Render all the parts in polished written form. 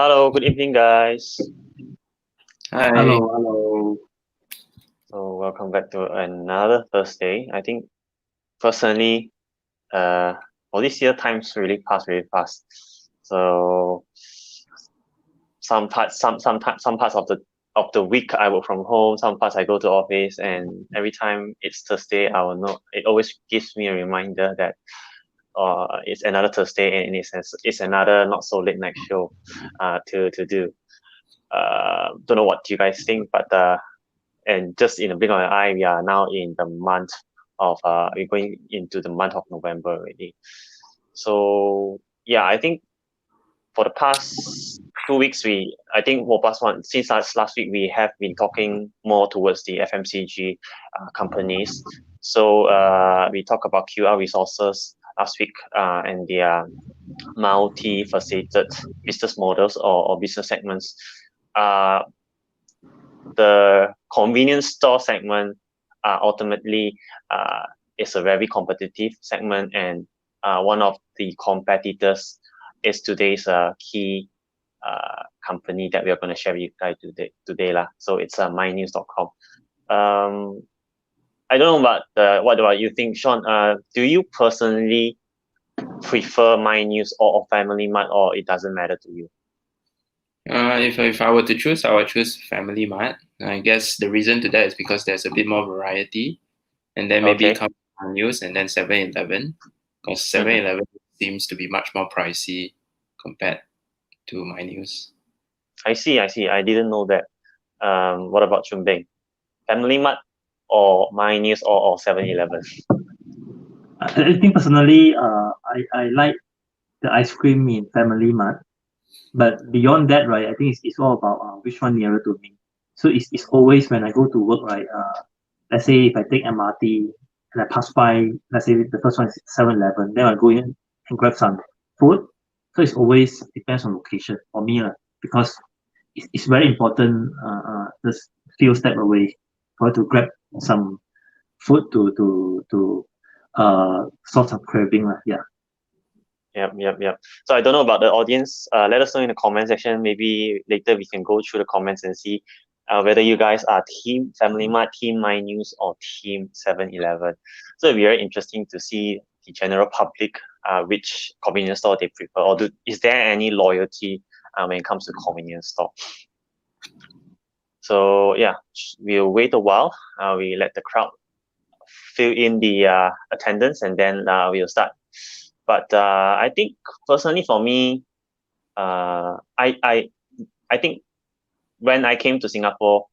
Hello, good evening, guys. Hi. Hello. So welcome back to another Thursday. I think personally, for this year, time's really passed really fast. So some parts of the week I work from home. Some parts I go to office, and every time it's Thursday, I will know. It always gives me a reminder that it's another Thursday, and it's another not so late night show, to do. Don't know what you guys think, but and just in a blink of an eye, we are now in the month of we're going into the month of November already. So yeah, I think for the past 2 weeks, I think for past one since last week we have been talking more towards the FMCG companies. So we talk about QR resources last week and their multi-faceted business models or business segments. The convenience store segment ultimately is a very competitive segment, and one of the competitors is today's key company that we are going to share with you guys today lah. So it's myNEWS.com. I don't know about what about you think, Sean? Do you personally prefer myNEWS or Family Mart, or it doesn't matter to you? If I were to choose, I would choose Family Mart. I guess the reason to that is because there's a bit more variety, and then maybe come myNEWS and then 7-Eleven, because 7-Eleven seems to be much more pricey compared to myNEWS. I see. I didn't know that. What about Chun Beng? Family Mart or myNEWS or 7-Eleven? I think personally, I like the ice cream in Family Mart, but beyond that, right, I think it's all about which one nearer to me. So it's always when I go to work, right, let's say if I take MRT and I pass by, let's say the first one is 7-Eleven, then I go in and grab some food. So it's always depends on location for me, because it's very important, just few step away for to grab some food to sort of craving. Yeah. Yep. So I don't know about the audience. Let us know in the comment section. Maybe later we can go through the comments and see whether you guys are team Family Mart, team myNEWS, or team 7-Eleven. So it'll be very interesting to see the general public which convenience store they prefer, or is there any loyalty when it comes to convenience store? So yeah, we'll wait a while. We let the crowd fill in the attendance, and then we'll start. But I think personally for me, I think when I came to Singapore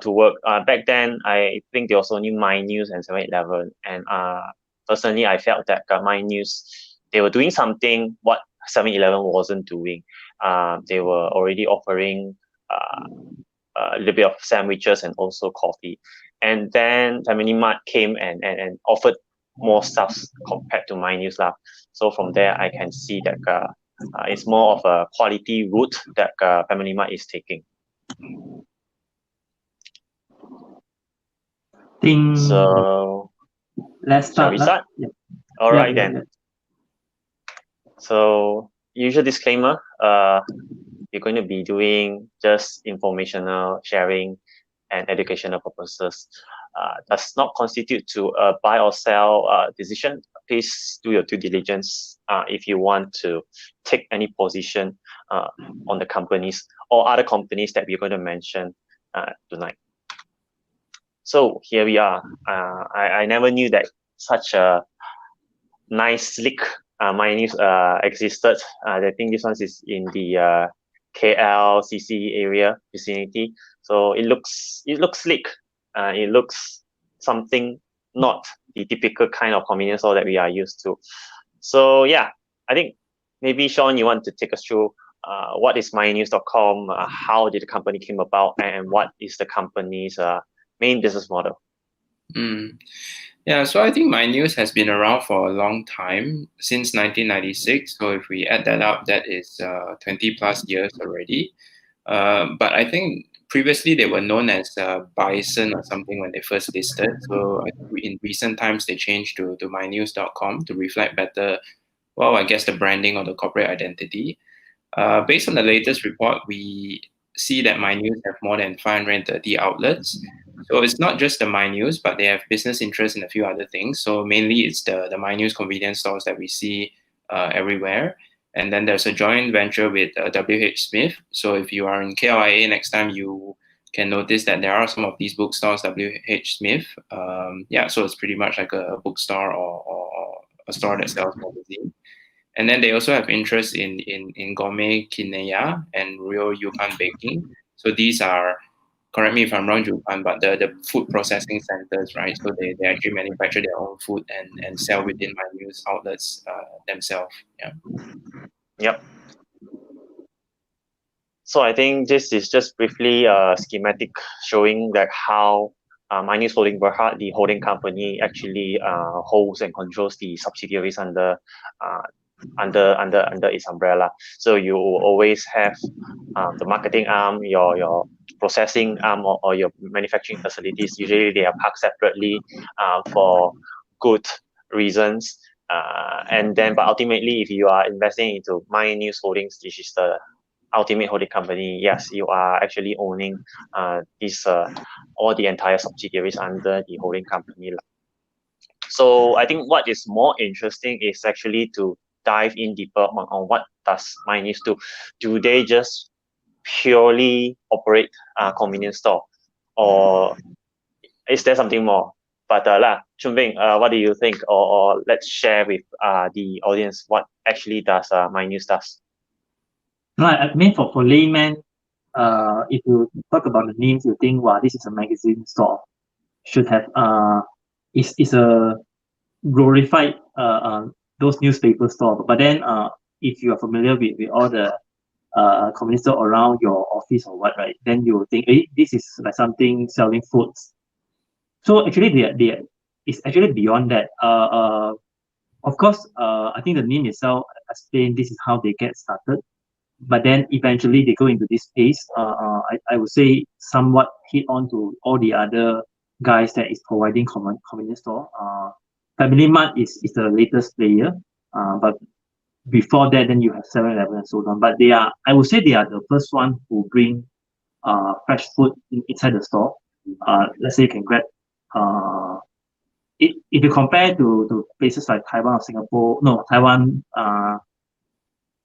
to work back then, I think there was only myNEWS and 7-Eleven, and personally I felt that myNEWS, they were doing something what 7-Eleven wasn't doing. They were already offering a little bit of sandwiches and also coffee, and then Family Mart came and offered more stuff compared to myNEWS lah. So from there, I can see that it's more of a quality route that Family Mart is taking. So let's start. Shall we start? Yeah. All right then. So usual disclaimer, we're going to be doing just informational sharing and educational purposes. Does not constitute to a buy or sell decision. Please do your due diligence if you want to take any position on the companies or other companies that we're going to mention tonight. So here we are. I never knew that such a nice, sleek myNEWS existed. I think this one is in the KLCC area vicinity. So it looks sleek. It looks something not the typical kind of convenience store that we are used to. So yeah, I think maybe Sean, you want to take us through what is myNEWS.com, how did the company came about, and what is the company's main business model? Yeah, so I think myNEWS has been around for a long time, since 1996. So if we add that up, that is 20 plus years already. But I think previously they were known as Bison or something when they first listed. So in recent times they changed to myNEWS.com to reflect better, well, I guess the branding or the corporate identity. Based on the latest report, we see that myNEWS have more than 530 outlets. So it's not just the myNEWS, but they have business interests in a few other things. So mainly it's the myNEWS convenience stores that we see everywhere. And then there's a joint venture with WH Smith. So if you are in KLIA next time, you can notice that there are some of these bookstores, WH Smith. So it's pretty much like a bookstore or a store that sells magazines. And then they also have interest in gourmet quinoa and real Yupan baking. So these are, correct me if I'm wrong, Yupan, but the food processing centers, right? So they actually manufacture their own food and sell within myNEWS outlets themselves. Yeah. Yep. So I think this is just briefly a schematic showing that how myNEWS Holding Berhad, the holding company, actually holds and controls the subsidiaries under its umbrella. So you always have the marketing arm, your processing arm, or your manufacturing facilities. Usually they are parked separately for good reasons. But ultimately, if you are investing into myNEWS Holdings, this is the ultimate holding company. Yes, you are actually owning all the entire subsidiaries under the holding company. So I think what is more interesting is actually to dive in deeper on what does myNEWS do. Do they just purely operate a convenience store, or is there something more? But Chun Bing, what do you think? Or let's share with the audience what actually does myNEWS does. No, I mean for layman, if you talk about the names, you think, wow, this is a magazine store. Should have is a glorified those newspaper store. But then if you are familiar with all the convenience store around your office or what, right? Then you will think, hey, this is like something selling foods. So actually, it's actually beyond that. Of course, I think the name itself explain this is how they get started. But then eventually they go into this space. I would say somewhat hit on to all the other guys that is providing convenience store. Family Mart is the latest player. But before that, then you have 7-Eleven and so on. But I would say they are the first one who bring fresh food inside the store. Let's say you can grab if you compare to places like Taiwan or Singapore, no, Taiwan,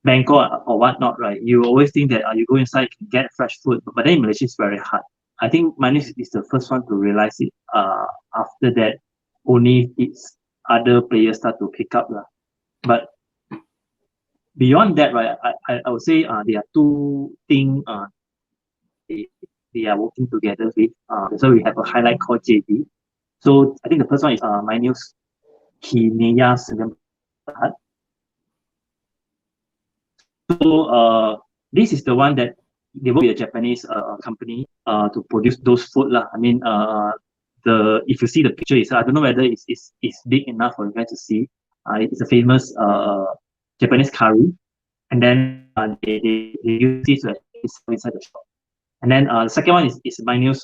Bangkok or whatnot, right? You always think that you go inside, you can get fresh food, but then in Malaysia it's very hard. I think myNEWS is the first one to realize it. After that, only its other players start to pick up. But beyond that, right, I would say there are two things they are working together with. So we have a highlight called JB. So I think the first one is myNEWS Kinea Sdn Bhd. So this is the one that they work with a Japanese company to produce those food lah. I mean, if you see the picture, I don't know whether it's big enough for you guys to see. It's a famous Japanese curry, and then they use it to actually sell inside the shop. And then the second one is myNEWS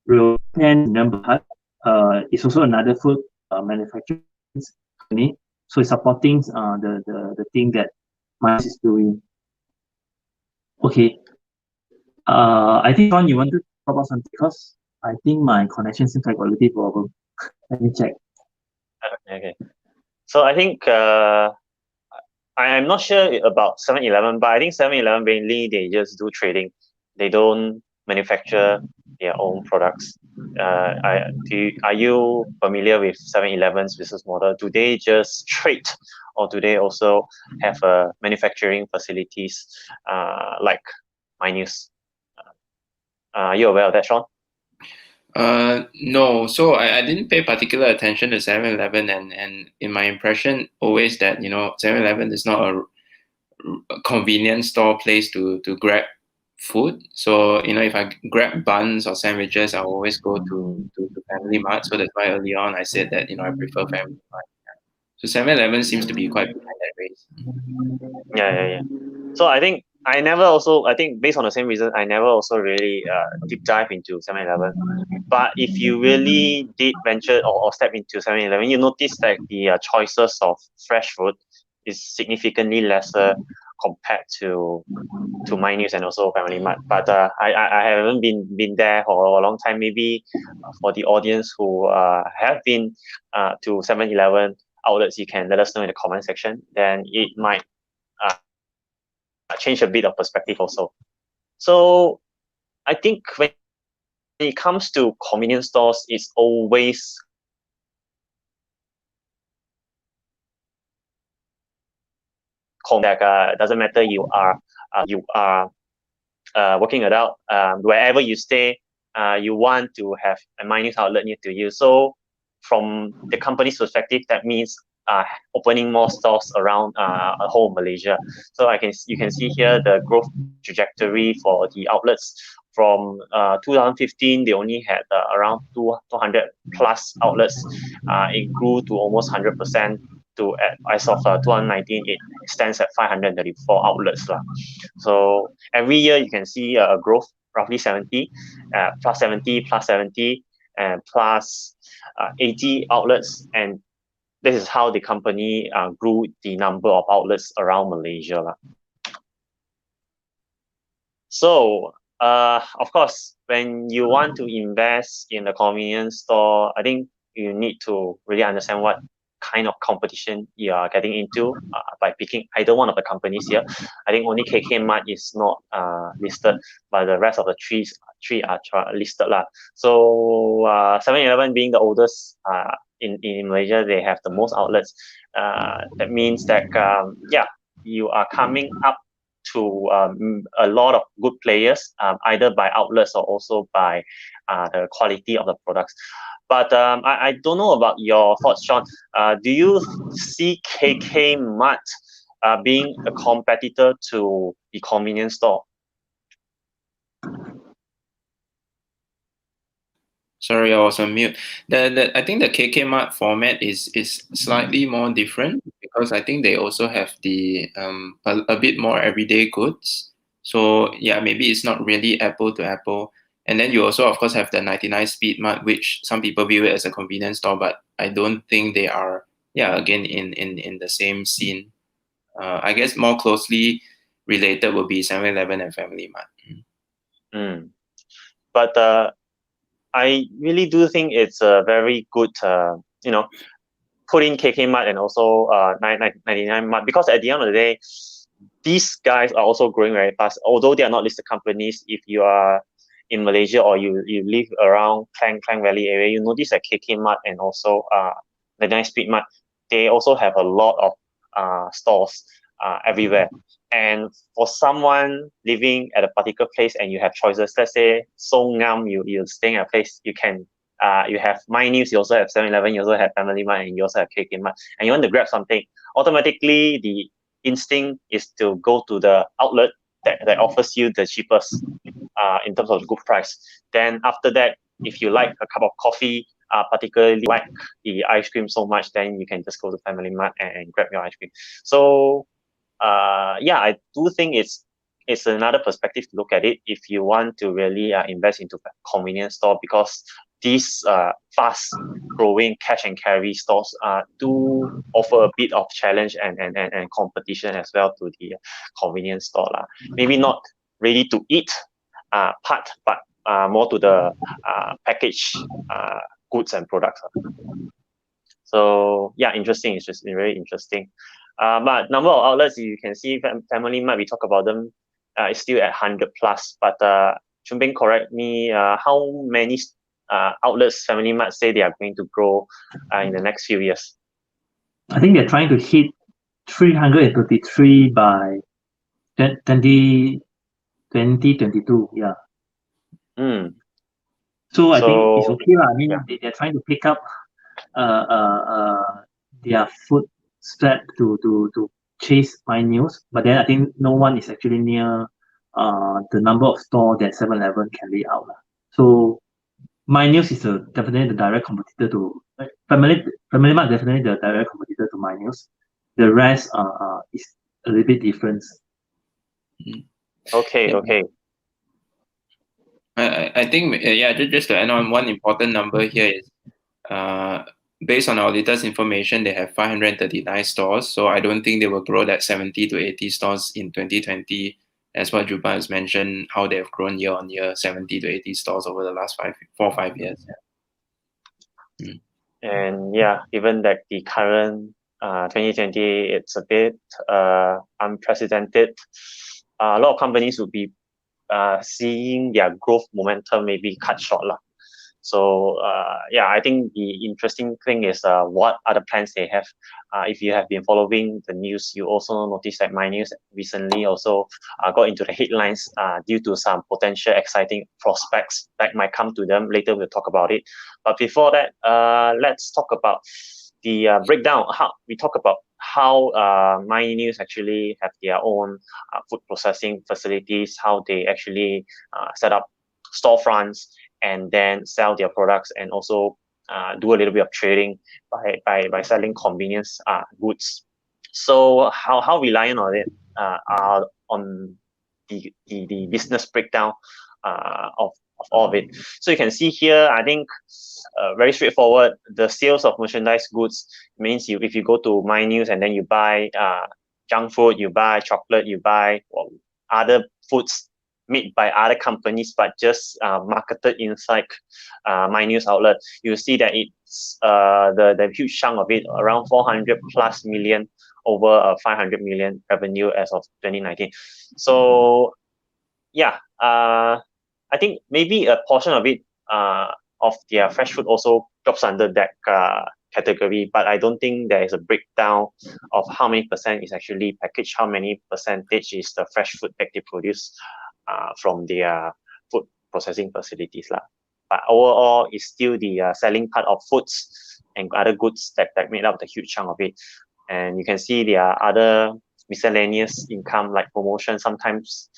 Rationale number. It's also another food manufacturing company, so it's supporting the thing that myNEWS is doing. Okay. I think John, you want to talk about something because I think my connection seems like a little problem. Let me check. Okay. So I think I'm not sure about 7-Eleven, but I think 7-Eleven mainly they just do trading. They don't manufacture their own products. Are you familiar with 7-Eleven's business model? Do they just trade, or do they also have manufacturing facilities like myNEWS? Are you aware of that, Sean? No, so I didn't pay particular attention to 7-Eleven, and in my impression, always that 7-Eleven is not a convenience store place to grab food. So if I grab buns or sandwiches, I always go to Family Mart. So that's why early on I said that I prefer Family Mart. So 7-Eleven seems to be quite behind that race. Yeah. So I think based on the same reason, I never also really deep dive into 7-Eleven. But if you really did venture or step into 7-Eleven, you notice that the choices of fresh food is significantly lesser compared to myNEWS and also Family Mart. But I haven't been there for a long time. Maybe for the audience who have been to 7-Eleven outlets, you can let us know in the comment section. Then it might change a bit of perspective also. So I think when it comes to convenience stores, it's always doesn't matter you are working adult, wherever you stay, you want to have a myNEWS outlet near to you. So from the company's perspective, that means opening more stores around whole Malaysia. So you can see here the growth trajectory for the outlets. From 2015, they only had around 200 plus outlets. It grew to almost 100%. As of 2019, it stands at 534 outlets. So every year you can see a growth, roughly 70, plus 70, plus 70, and plus 80 outlets. And this is how the company grew the number of outlets around Malaysia. So, of course, when you want to invest in a convenience store, I think you need to really understand what kind of competition you are getting into by picking either one of the companies here. I think only KK Mart is not listed, but the rest of the three are listed. So 7-Eleven being the oldest in Malaysia, they have the most outlets. That means that, you are coming up to a lot of good players, either by outlets or also by the quality of the products. But I don't know about your thoughts, Sean. Do you see KK Mart being a competitor to the convenience store? Sorry, I was on mute. I think the KK Mart format is slightly more different because I think they also have the a bit more everyday goods. So yeah, maybe it's not really apple to apple. And then you also, of course, have the 99 Speed Mart, which some people view it as a convenience store, but I don't think they are. Yeah, again in the same scene. I guess more closely related would be 7-Eleven and Family Mart. But I really do think it's a very good, put in KK Mart and also 99 Mart, because at the end of the day, these guys are also growing very fast. Although they are not listed companies, if you are in Malaysia or you live around Klang Valley area, you notice that KK Mart and also 99 Speed Mart, they also have a lot of stores everywhere. And for someone living at a particular place and you have choices, let's say Songam, you're staying at a place, you can you have myNEWS, you also have 7-Eleven, you also have Family Mart, and you also have KK Mart, and you want to grab something, automatically the instinct is to go to the outlet that offers you the cheapest in terms of good price. Then after that, if you like a cup of coffee, particularly like the ice cream so much, then you can just go to Family Mart and grab your ice cream. So I do think it's another perspective to look at it if you want to really invest into a convenience store, because these fast growing cash and carry stores do offer a bit of challenge and competition as well to the convenience store. Maybe not ready to eat part, but more to the package goods and products. So yeah, interesting. It's just very interesting. But number of outlets, you can see Family Mart, we talk about them, it's still at 100 plus. But Chun Bing, correct me, how many outlets Family Mart say they are going to grow in the next few years? I think they're trying to hit 333 by 2022. Yeah. So I think it's okay. I mean, they're trying to pick up their footstep to chase myNEWS, but then I think no one is actually near the number of stores that 7-Eleven can lay out. So myNEWS is definitely the direct competitor to Family Mart. Definitely the direct competitor to myNEWS. The rest is a little bit different. Okay. I think just to add on, one important number here is based on our latest information, they have 539 stores. So I don't think they will grow that 70 to 80 stores in 2020. As what JuJuR has mentioned, how they have grown year on year, 70 to 80 stores over the last 4 or 5 years. And yeah, given that the current 2020, it's a bit unprecedented. A lot of companies will be seeing their growth momentum maybe cut short lah. So yeah, I think the interesting thing is what are the plans they have. If you have been following the news, you also noticed that myNEWS recently also got into the headlines due to some potential exciting prospects that might come to them. Later we'll talk about it. But before that, let's talk about the breakdown. How we talk about how myNEWS actually have their own food processing facilities, how they actually set up storefronts and then sell their products, and also do a little bit of trading by selling convenience goods. So how reliant on it are on the business breakdown of all of it. So you can see here, I think very straightforward. The sales of merchandise goods means if you go to myNEWS and then you buy junk food, you buy chocolate, you buy other foods made by other companies but just marketed inside myNEWS outlet, you see that it's the huge chunk of it, around 400 plus million over 500 million revenue as of 2019. So yeah, I think maybe a portion of it of their fresh food also drops under that category, but I don't think there is a breakdown of how many percent is actually packaged, how many percentage is the fresh food that they produce from their food processing facilities lah. But overall, it's still the selling part of foods and other goods that made up the huge chunk of it. And you can see there are other miscellaneous income like promotion. Sometimes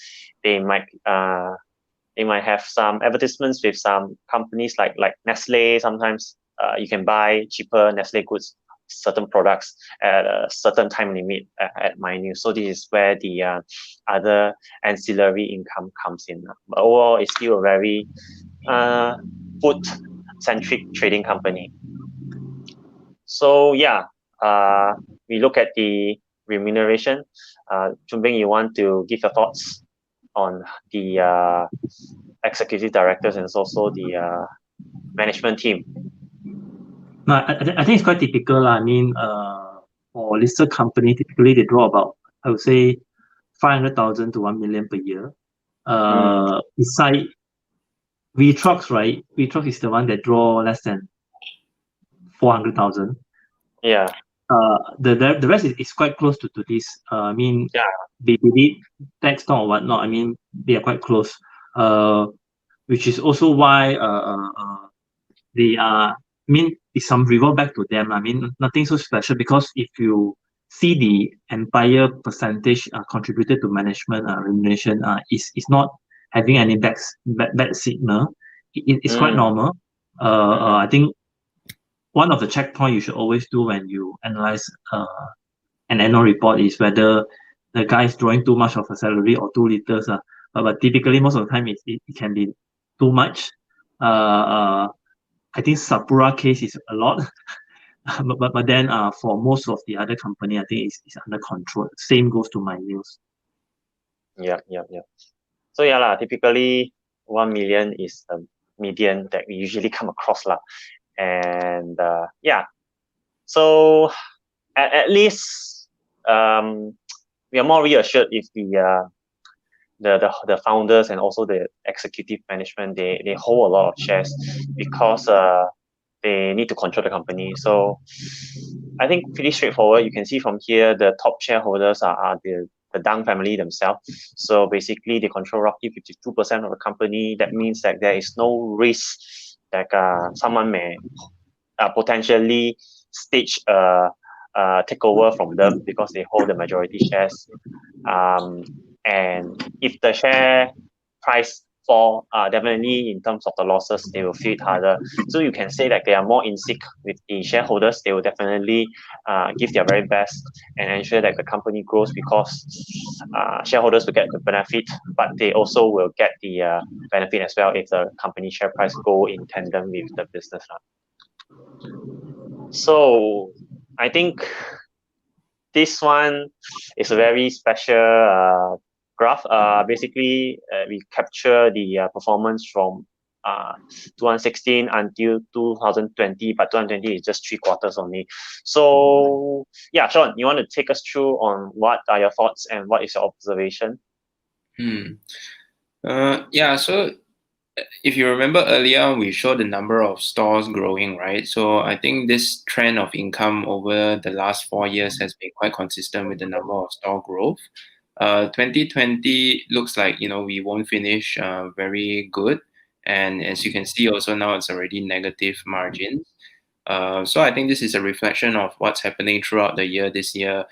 they might have some advertisements with some companies like Nestle. Sometimes you can buy cheaper Nestle goods, certain products at a certain time limit at myNEWS. So this is where the other ancillary income comes in. But overall, it's still a very food-centric trading company. So yeah, we look at the remuneration. Choon Beng, you want to give your thoughts on the executive directors and also the management team? No, I think it's quite typical. I mean, for listed company, typically they draw about, I would say, 500,000 to 1 million per year. Beside VTrox, right? VTrox is the one that draw less than 400,000. Yeah. The rest is quite close to this. I mean, yeah, they did tax or whatnot. I mean, they are quite close. Which is also why they are. I mean, it's some reward back to them. I mean, nothing so special, because if you see the entire percentage contributed to management remuneration, is not having any bad signal. It's quite normal. I think one of the checkpoints you should always do when you analyze an annual report is whether the guy is drawing too much of a salary or too little. But typically, most of the time, it can be too much. I think Sapura case is a lot, but then for most of the other company, I think it's under control. Same goes to myNEWS. Yeah. So yeah lah, typically 1 million is the median that we usually come across lah, and yeah. So at least we are more reassured if the founders and also the executive management, they hold a lot of shares, because they need to control the company. So I think pretty straightforward. You can see from here, the top shareholders are the Dang family themselves. So basically, they control roughly 52% of the company. That means that there is no risk that someone may potentially stage a takeover from them, because they hold the majority shares. And if the share price fall, definitely in terms of the losses, they will feel it harder. So you can say that they are more in sync with the shareholders. They will definitely give their very best and ensure that the company grows, because shareholders will get the benefit, but they also will get the benefit as well if the company share price go in tandem with the business. So I think this one is a very special graph. Basically, we capture the performance from 2016 until 2020, but 2020 is just 3 quarters only. So yeah, Sean, you want to take us through on what are your thoughts and what is your observation? Yeah, so if you remember earlier, we showed the number of stores growing, right? So I think this trend of income over the last 4 years has been quite consistent with the number of store growth. 2020 looks like, we won't finish very good. And as you can see also now it's already negative margins. So I think this is a reflection of what's happening throughout the year this year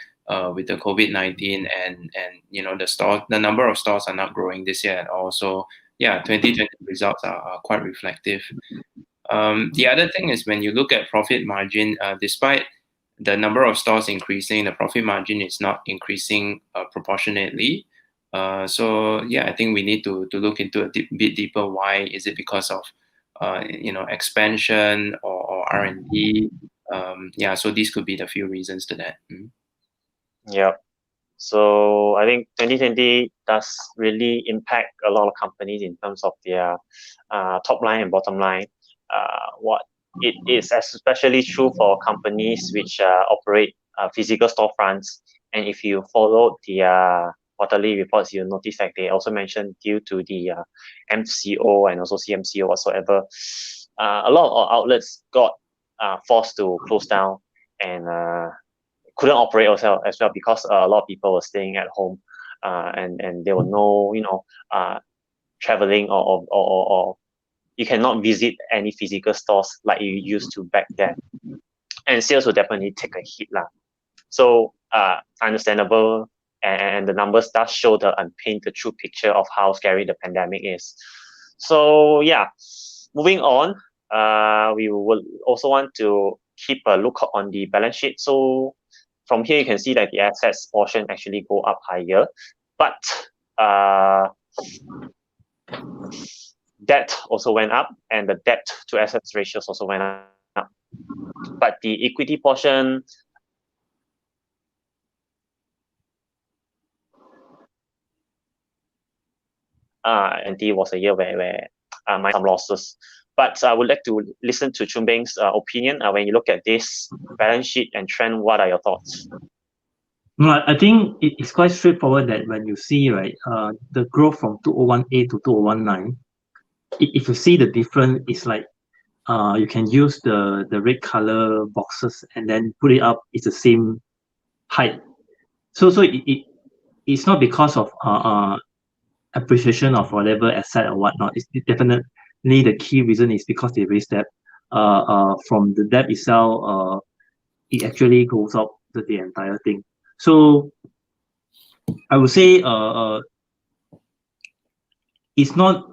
with the COVID-19 and the number of stores are not growing this year at all. So yeah, 2020 results are quite reflective. The other thing is when you look at profit margin, despite the number of stores increasing, the profit margin is not increasing proportionately. So yeah, I think we need to look into a bit deeper. Why is it because of expansion or R&D? Yeah, so these could be the few reasons to that. Yeah. So I think 2020 does really impact a lot of companies in terms of their top line and bottom line. What it is especially true for companies which operate physical storefronts. And if you follow the quarterly reports, you'll notice that they also mentioned due to the MCO and also CMCO whatsoever, a lot of outlets got forced to close down and couldn't operate as well because a lot of people were staying at home, and there were no traveling or you cannot visit any physical stores like you used to back then, and sales will definitely take a hit lah. So understandable, and the numbers does show and paint the true picture of how scary the pandemic is. So yeah, moving on, we will also want to keep a look on the balance sheet. So from here, you can see that the assets portion actually go up higher, but debt also went up, and the debt to assets ratios also went up. But the equity portion and it was a year where some losses. But I would like to listen to Chun Beng's opinion. When you look at this balance sheet and trend, what are your thoughts? No, I think it's quite straightforward that when you see, right, the growth from 201A to 2019, if you see the difference, it's like you can use the red color boxes and then put it up, it's the same height. So it's not because of appreciation of whatever asset or whatnot. It's definitely the key reason is because they raised debt. From the debt itself, it actually goes up the entire thing. So I would say it's not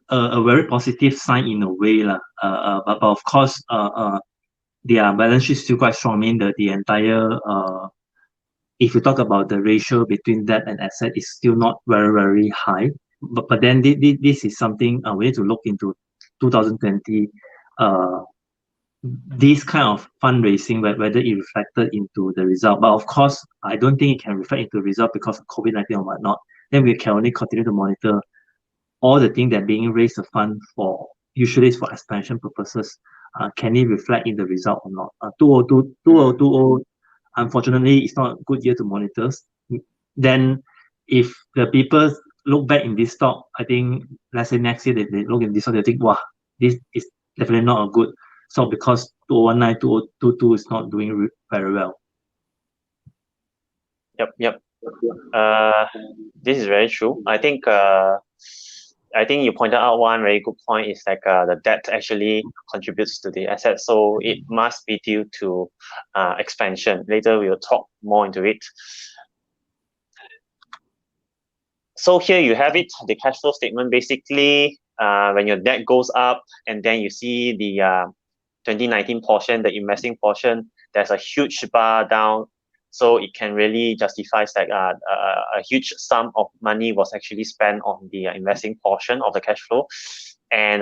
a very positive sign in a way lah. But of course, their balance sheet is still quite strong. I mean, the entire if you talk about the ratio between debt and asset, is still not very high. But then this is something we need to look into 2020. This kind of fundraising, whether it reflected into the result. But of course, I don't think it can reflect into the result because of COVID-19 or whatnot. Then we can only continue to monitor all the things that being raised a fund for, usually it's for expansion purposes. Can it reflect in the result or not? 2020, unfortunately, it's not a good year to monitor. Then if the people look back in this stock, I think, let's say next year, they look in this stock, they think, wow, this is definitely not a good stock because 2019, 2022 is not doing very well. Yep. This is very true. I think you pointed out one very good point is like the debt actually contributes to the asset, so it must be due to expansion. Later we will talk more into it. So here you have it, the cash flow statement. Basically, when your debt goes up and then you see the 2019 portion, the investing portion, there's a huge bar down. So it can really justify that a huge sum of money was actually spent on the investing portion of the cash flow. And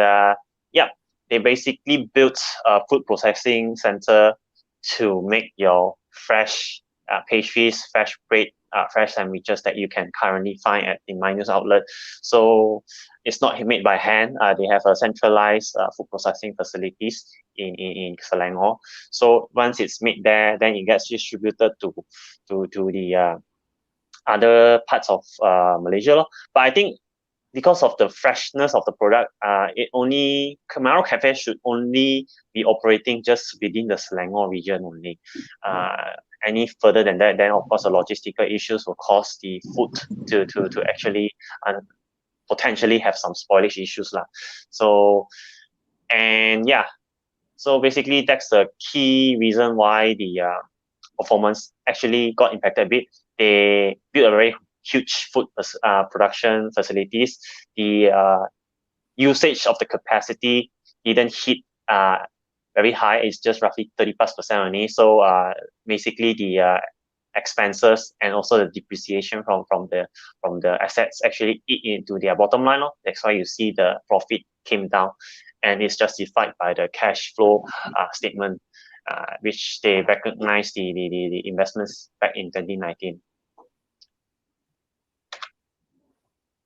yeah, they basically built a food processing center to make your fresh pastries, fresh bread, fresh sandwiches that you can currently find at the myNEWS outlet. So it's not made by hand. They have a centralized food processing facilities in Selangor. So once it's made there, then it gets distributed to the other parts of Malaysia. But I think because of the freshness of the product, Camaro Cafe should only be operating just within the Selangor region only. Any further than that, then of course the logistical issues will cause the food to actually potentially have some spoilage issues lah. So basically that's the key reason why the performance actually got impacted a bit. They built a very huge food production facilities. The usage of the capacity didn't hit very high. It's just roughly 30+% only. So basically the expenses and also the depreciation from the assets actually eat into their bottom line. That's why you see the profit came down, and it's justified by the cash flow statement, which they recognized the investments back in 2019.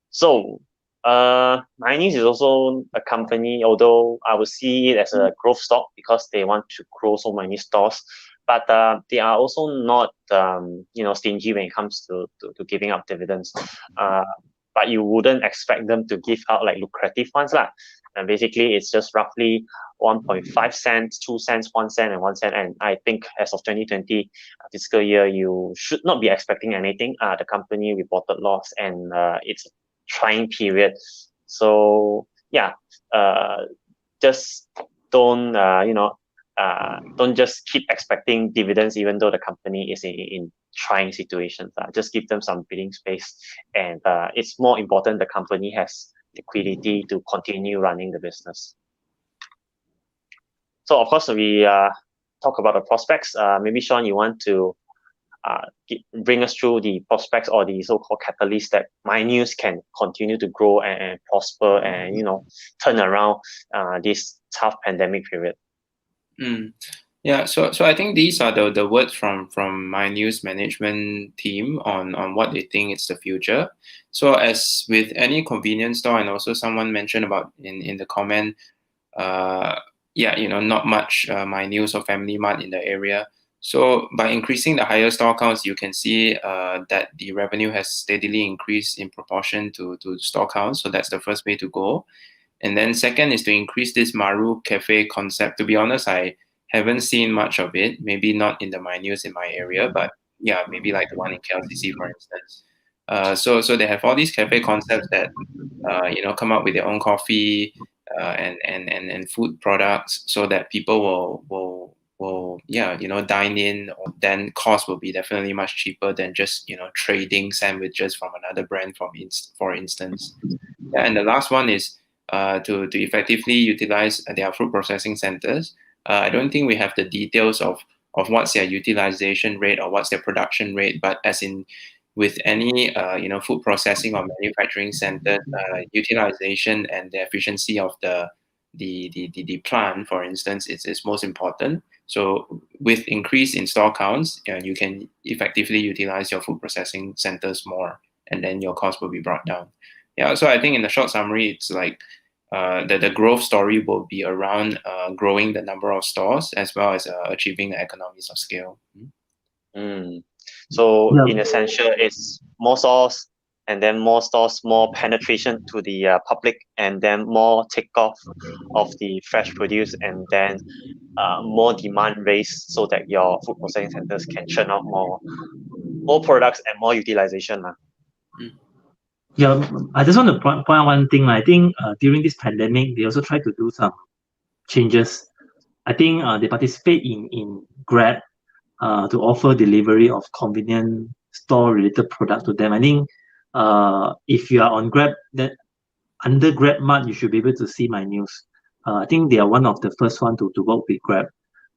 So myNEWS is also a company, although I would see it as a growth stock because they want to grow so many stores, but they are also not stingy when it comes to giving out dividends. But you wouldn't expect them to give out like lucrative ones lah. And basically it's just roughly 1.5 cents, 2 cents, 1 cent, and 1 cent. And I think as of 2020 fiscal year, you should not be expecting anything. The company reported loss, and it's a trying period. So just don't don't just keep expecting dividends even though the company is in trying situations. Just give them some breathing space, and it's more important the company has liquidity to continue running the business. So of course we talk about the prospects. Maybe Sean, you want to bring us through the prospects or the so-called catalysts that myNEWS can continue to grow and prosper and turn around this tough pandemic period. Yeah, so I think these are the words from myNEWS management team on what they think is the future. So as with any convenience store, and also someone mentioned about in the comment, not much myNEWS or Family Mart in the area. So by increasing the higher store counts, you can see that the revenue has steadily increased in proportion to store counts. So that's the first way to go. And then second is to increase this Maru Cafe concept. To be honest, I haven't seen much of it. Maybe not in the myNEWS in my area, but yeah, maybe like the one in KLCC, for instance. So they have all these cafe concepts that come up with their own coffee and food products, so that people will dine in, or then cost will be definitely much cheaper than just trading sandwiches from another brand, for instance. Yeah, and the last one is to effectively utilize their food processing centers. I don't think we have the details of what's their utilization rate or what's their production rate, but as in with any food processing or manufacturing center, utilization and the efficiency of the plant, for instance, is most important. So with increase in store counts, you can effectively utilize your food processing centers more, and then your cost will be brought down. Yeah, so I think in the short summary, it's like the growth story will be around growing the number of stores as well as achieving the economies of scale. So in essential, it's more stores, and then more stores, more penetration to the public, and then more takeoff of the fresh produce, and then more demand raised so that your food processing centers can churn out more products and more utilization. Yeah, I just want to point out one thing. I think during this pandemic, they also try to do some changes. I think they participate in Grab to offer delivery of convenient store-related products to them. I think if you are on Grab, that under Grab Mart, you should be able to see myNEWS. I think they are one of the first one to work with Grab.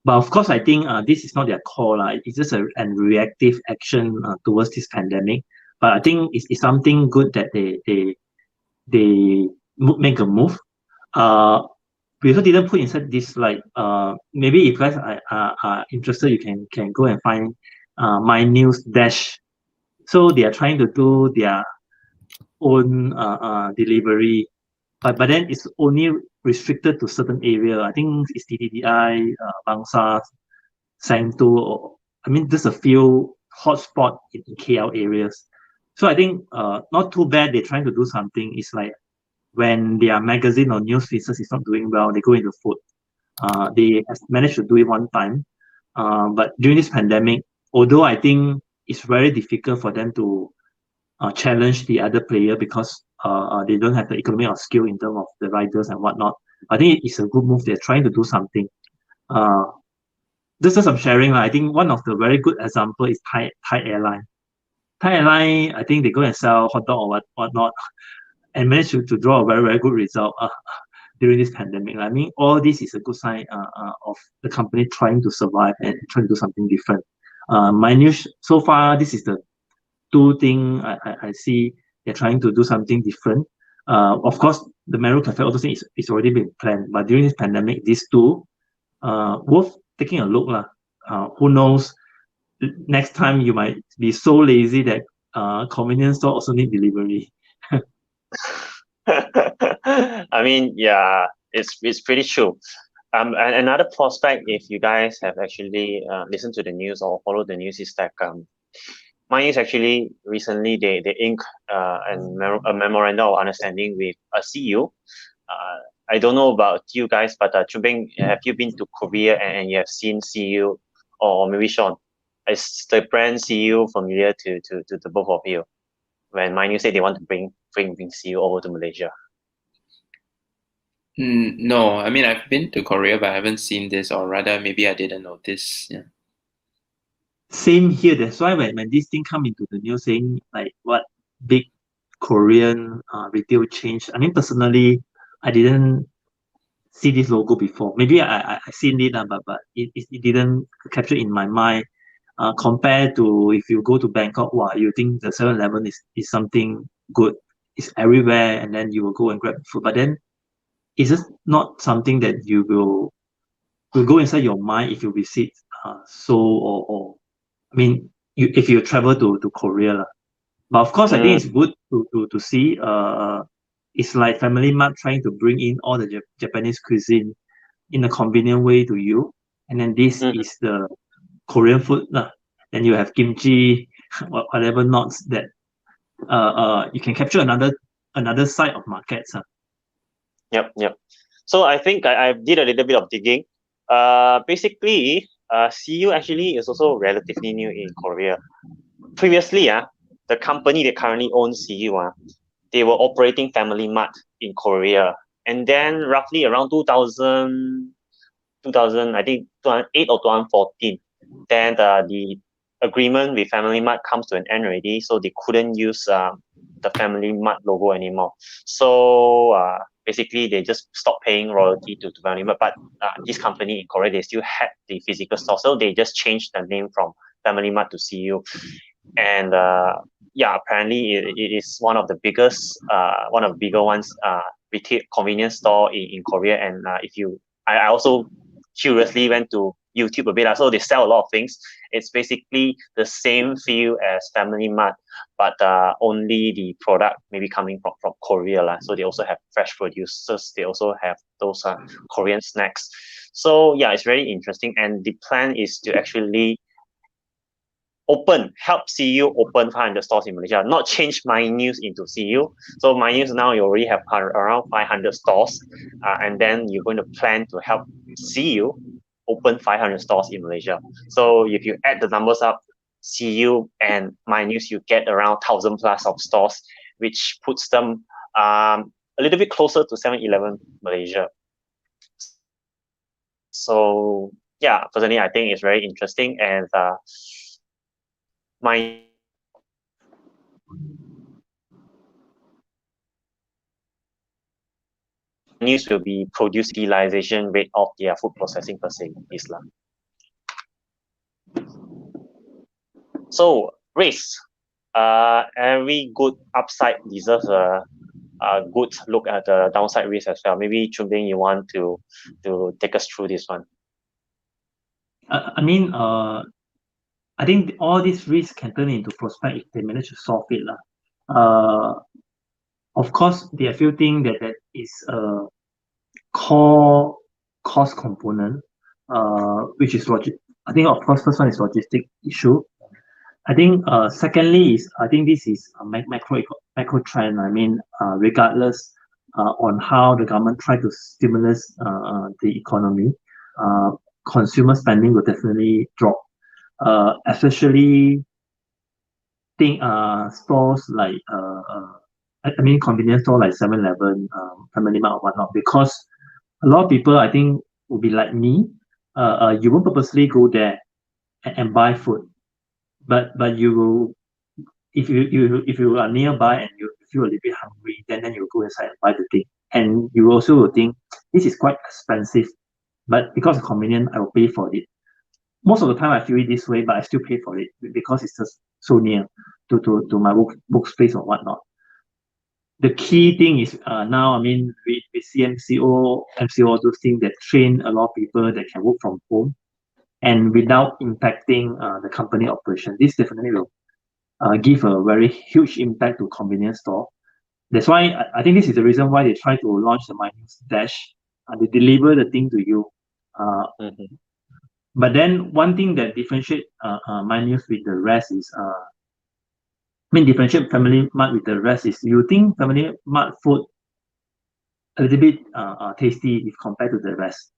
But of course, I think this is not their call. It's just a reactive action towards this pandemic. But I think it's something good that they make a move. we also didn't put inside this like maybe if you guys are interested, you can go and find myNEWS dash. So they are trying to do their own delivery, but then it's only restricted to certain area. I think it's TTDI, Bangsa, Sangtu, or I mean there's a few hotspot in KL areas. So I think not too bad. They're trying to do something. It's like when their magazine or news pieces is not doing well, they go into food. They have managed to do it one time, but during this pandemic, although I think it's very difficult for them to challenge the other player because they don't have the economy of skill in terms of the riders and whatnot. I think it's a good move. They're trying to do something. This is some sharing. I think one of the very good example is Thai Airline. Thai Airline, I think they go and sell hot dog or whatnot and manage to draw a very, very good result during this pandemic. I mean, all this is a good sign of the company trying to survive and trying to do something different. myNEWS, so far, this is the two thing I see they're trying to do something different. Of course, the Meru Cafe, all those things is already been planned, but during this pandemic, these two, worth taking a look. Who knows, next time you might be so lazy that convenience store also need delivery. I mean, yeah, it's pretty true. And another prospect, if you guys have actually listened to the news or followed the news, is that myNEWS actually recently they ink a memorandum of understanding with a CU. I don't know about you guys, but Chun Beng, have you been to Korea and you have seen CU, or maybe Sean? Is the brand CU familiar to the both of you? When myNEWS said they want to bring CU over to Malaysia. No, I mean I've been to Korea, but I haven't seen this, or rather, maybe I didn't notice. Yeah. Same here. That's why when this thing come into the news saying like what big Korean retail change. I mean, personally, I didn't see this logo before. Maybe I seen it, but it didn't capture in my mind. Compared to if you go to Bangkok, wow, you think the 7-Eleven is something good. It's everywhere, and then you will go and grab food. But then it's just not something that you will go inside your mind if you visit Seoul or I mean, if you travel to Korea. But of course, I think it's good to see. It's like Family Mart trying to bring in all the Japanese cuisine in a convenient way to you. And then this is the Korean food. Then you have kimchi, whatever knots that you can capture another side of markets. Yep. So I think I did a little bit of digging. Basically, CU actually is also relatively new in Korea. Previously, the company that currently owns CU, they were operating Family Mart in Korea. And then roughly around 2000, I think 2008 or 2014, then the agreement with Family Mart comes to an end already, so they couldn't use the Family Mart logo anymore. So basically, they just stopped paying royalty to Family Mart. But this company in Korea, they still had the physical store, so they just changed the name from Family Mart to CU. And apparently it is one of the biggest, one of the bigger ones, retail convenience store in Korea. And I also curiously went to YouTube a bit. So they sell a lot of things. It's basically the same feel as Family Mart, but only the product maybe coming from Korea. So they also have fresh producers. They also have those Korean snacks. So yeah, it's very interesting. And the plan is to actually help CU open 500 stores in Malaysia, not change myNEWS into CU. So myNEWS now you already have around 500 stores, and then you're going to plan to help CU open 500 stores in Malaysia. So if you add the numbers up, CU and myNEWS, you get around 1,000 plus of stores, which puts them a little bit closer to 7-Eleven Malaysia. So yeah, personally, I think it's very interesting, and myNEWS will be produced utilization rate of their food processing facilities. So race, every good upside deserves a good look at the downside risk as well. Maybe Chun Bing, you want to take us through this one? I mean, I think all these risks can turn into prospect if they manage to solve it. Of course, there are a few things that is a core cost component, which is logic. I think of course first one is logistic issue. I think secondly is I think this is a macro trend. I mean, regardless on how the government try to stimulus the economy, consumer spending will definitely drop. Especially think stores like I mean convenience store like 7-Eleven, Family Mart or whatnot, because a lot of people I think will be like me. You won't purposely go there and buy food, but you will if you are nearby and you feel a little bit hungry, then you go inside and buy the thing, and you also will think this is quite expensive, but because it's convenient, I will pay for it. Most of the time I feel it this way, but I still pay for it because it's just so near to my workspace or whatnot. The key thing is now, I mean, with CMCO, MCO, those things that train a lot of people that can work from home and without impacting the company operation. This definitely will give a very huge impact to convenience store. That's why I think this is the reason why they try to launch the myNEWS Dash. They deliver the thing to you. But then one thing that differentiate myNEWS with the rest is, differentiate Family Mart with the rest is you think Family Mart food a little bit tasty if compared to the rest.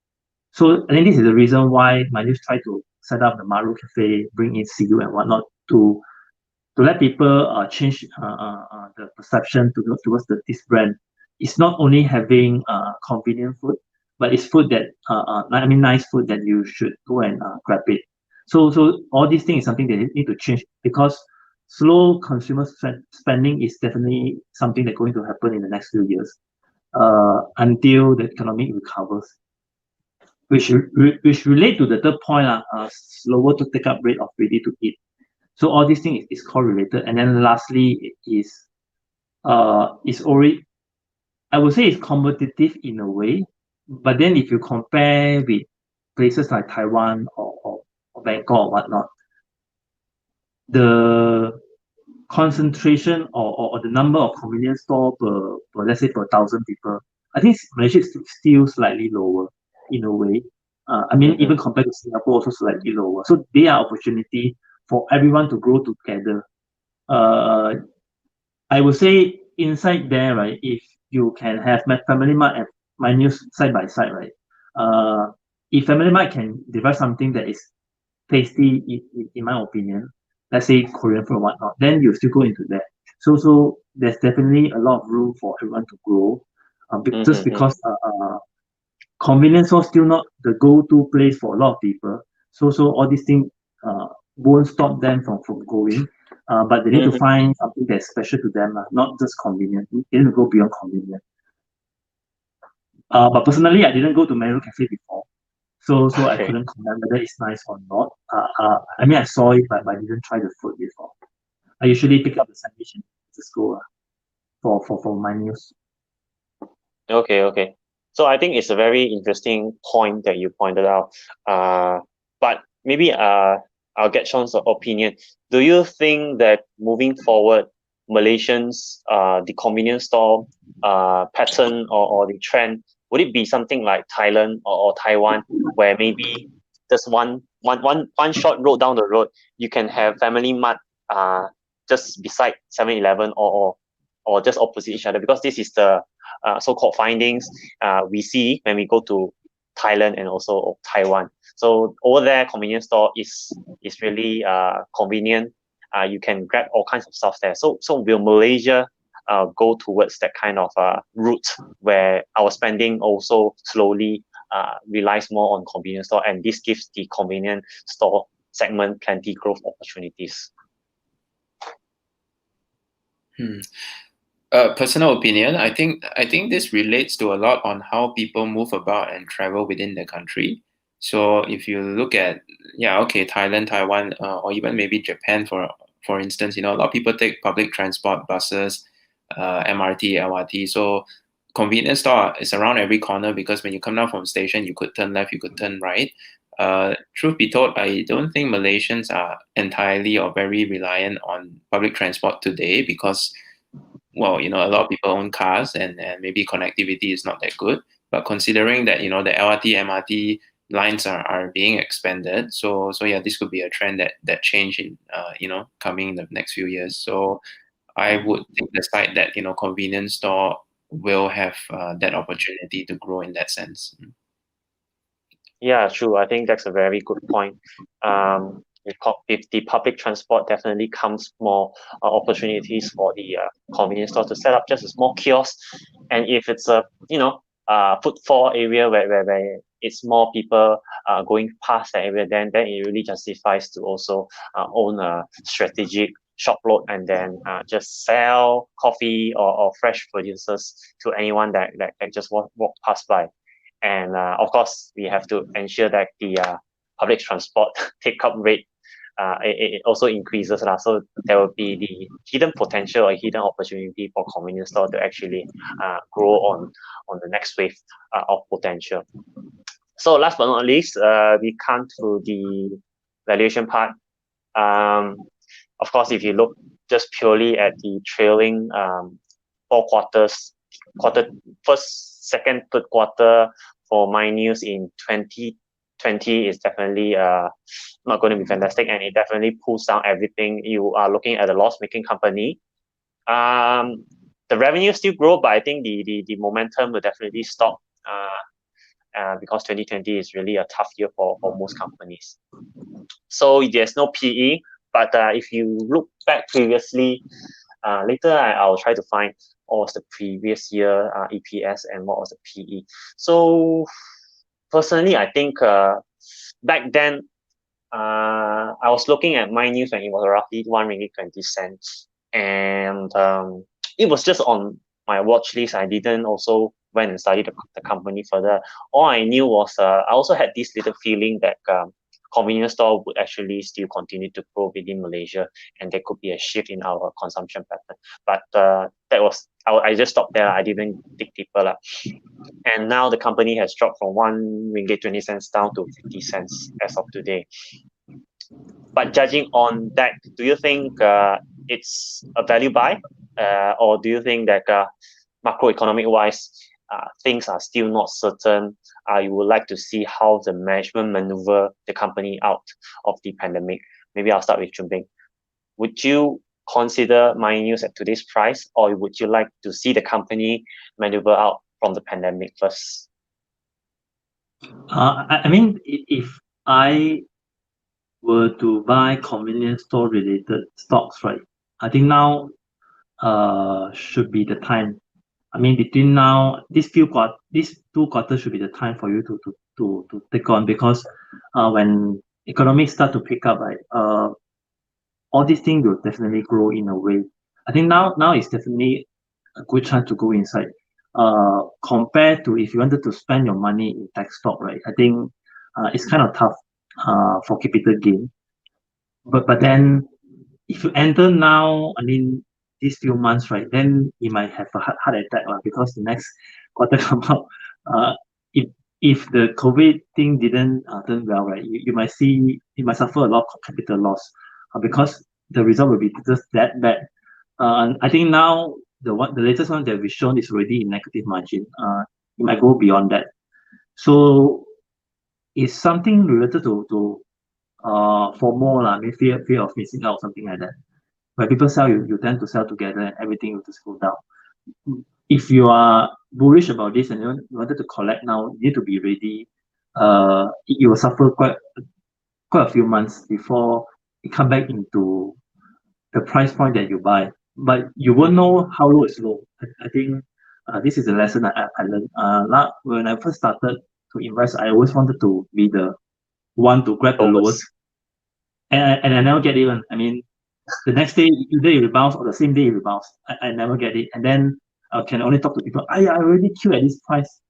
So I think this is the reason why myNEWS try to set up the Maru Cafe, bring in CU and whatnot to let people change the perception towards this brand. It's not only having convenient food, but it's food that nice food that you should go and grab it. So all these things is something that need to change because slow consumer spending is definitely something that's going to happen in the next few years until the economy recovers. Which relate to the third point, slower to take up rate of ready to eat. So all these things is correlated. And then lastly is already, I would say it's competitive in a way, but then if you compare with places like Taiwan or Bangkok or whatnot, the concentration or the number of convenience store per let's say per 1,000 people, I think Malaysia is still slightly lower in a way. Even compared to Singapore, also slightly lower. So there are opportunity for everyone to grow together. I would say inside there, right, if you can have Family Mart and myNEWS side by side, right, if Family Mart can develop something that is tasty, in my opinion, let's say Korean food or whatnot, then you still go into that. So there's definitely a lot of room for everyone to grow, just because convenience store still not the go-to place for a lot of people. So all these things won't stop them from going, but they need to find something that's special to them, not just convenient. They need to go beyond convenient. But personally, I didn't go to Maru Cafe before, so I couldn't comment whether it's nice or not. I saw it, but I didn't try the food before. I usually pick up the sandwich and just go for myNEWS. Okay. So I think it's a very interesting point that you pointed out. But maybe I'll get Sean's opinion. Do you think that moving forward, Malaysians, the convenience store pattern or the trend, would it be something like Thailand or Taiwan, where maybe just one short road down the road, you can have Family Mart just beside 7-Eleven or just opposite each other? Because this is the so-called findings we see when we go to Thailand and also Taiwan. So over there, convenience store is really convenient. You can grab all kinds of stuff there. So will Malaysia go towards that kind of route where our spending also slowly relies more on convenience store, and this gives the convenience store segment plenty growth opportunities? Personal opinion, I think this relates to a lot on how people move about and travel within the country. So if you look at Thailand, Taiwan, or even maybe Japan, for instance, a lot of people take public transport, buses, MRT, LRT. So convenience store is around every corner, because when you come down from the station, you could turn left, you could turn right. Truth be told, I don't think Malaysians are entirely or very reliant on public transport today, because, well, a lot of people own cars, and maybe connectivity is not that good. But considering that, the LRT, MRT lines are being expanded, so yeah, this could be a trend that change in coming in the next few years. So I would think the side that convenience store will have that opportunity to grow in that sense. Yeah, true. I think that's a very good point. With the public transport, definitely comes more opportunities for the convenience store to set up just a small kiosk, and if it's a footfall area where it's more people going past that area, then it really justifies to also own a strategic shop load, and then just sell coffee or fresh producers to anyone that just walk past by. And of course, we have to ensure that the public transport take-up rate it also increases. So there will be the hidden potential or hidden opportunity for convenience store to actually grow on the next wave of potential. So last but not least, we come to the valuation part. Of course, if you look just purely at the trailing 4 quarters, first, second, third quarter for myNEWS in 2020 is definitely not going to be fantastic, and it definitely pulls down everything. You are looking at a loss-making company. The revenue still grow, but I think the momentum will definitely stop because 2020 is really a tough year for most companies. So there's no PE, but if you look back previously, later I'll try to find what was the previous year EPS and what was the PE. So personally, I think back then I was looking at myNEWS when it was roughly 1 ringgit 20 cents, and it was just on my watch list. I didn't also went and studied the company further. All I knew was I also had this little feeling that convenience store would actually still continue to grow within Malaysia, and there could be a shift in our consumption pattern. But that was I just stopped there. I didn't dig deeper. And now the company has dropped from 1 ringgit 20 cents down to 50 cents as of today. But judging on that, do you think it's a value buy, or do you think that macroeconomic wise things are still not certain? You would like to see how the management maneuver the company out of the pandemic. Maybe I'll start with Chun-Bing. Would you consider myNEWS at today's price, or would you like to see the company maneuver out from the pandemic first? I mean, if I were to buy convenience store related stocks, right, I think now should be the time. I mean, between now, these 2 quarters should be the time for you to take on, because when economics start to pick up, right, all these things will definitely grow in a way. I think now is definitely a good chance to go inside. Compared to if you wanted to spend your money in tech stock, right? I think it's kind of tough for capital gain. But then if you enter now, I mean, these few months, right, then you might have a heart attack, because the next quarter come out, if the COVID thing didn't turn well, right, you might suffer a lot of capital loss, because the result will be just that bad. I think now the latest one that we've shown is already in negative margin. It might go beyond that. So it's something related to FOMO, I mean, fear of missing out, something like that. When people sell, you tend to sell together, and everything will just go down. If you are bullish about this and you wanted to collect now, you need to be ready. You will suffer quite a few months before you come back into the price point that you buy. But you won't know how low is low. I think this is a lesson I learned. When I first started to invest, I always wanted to be the one to grab the lowest, and I never get it. I mean, the next day either it rebounds or the same day it rebounds. I never get it, and then I can only talk to people. I already queue at this price.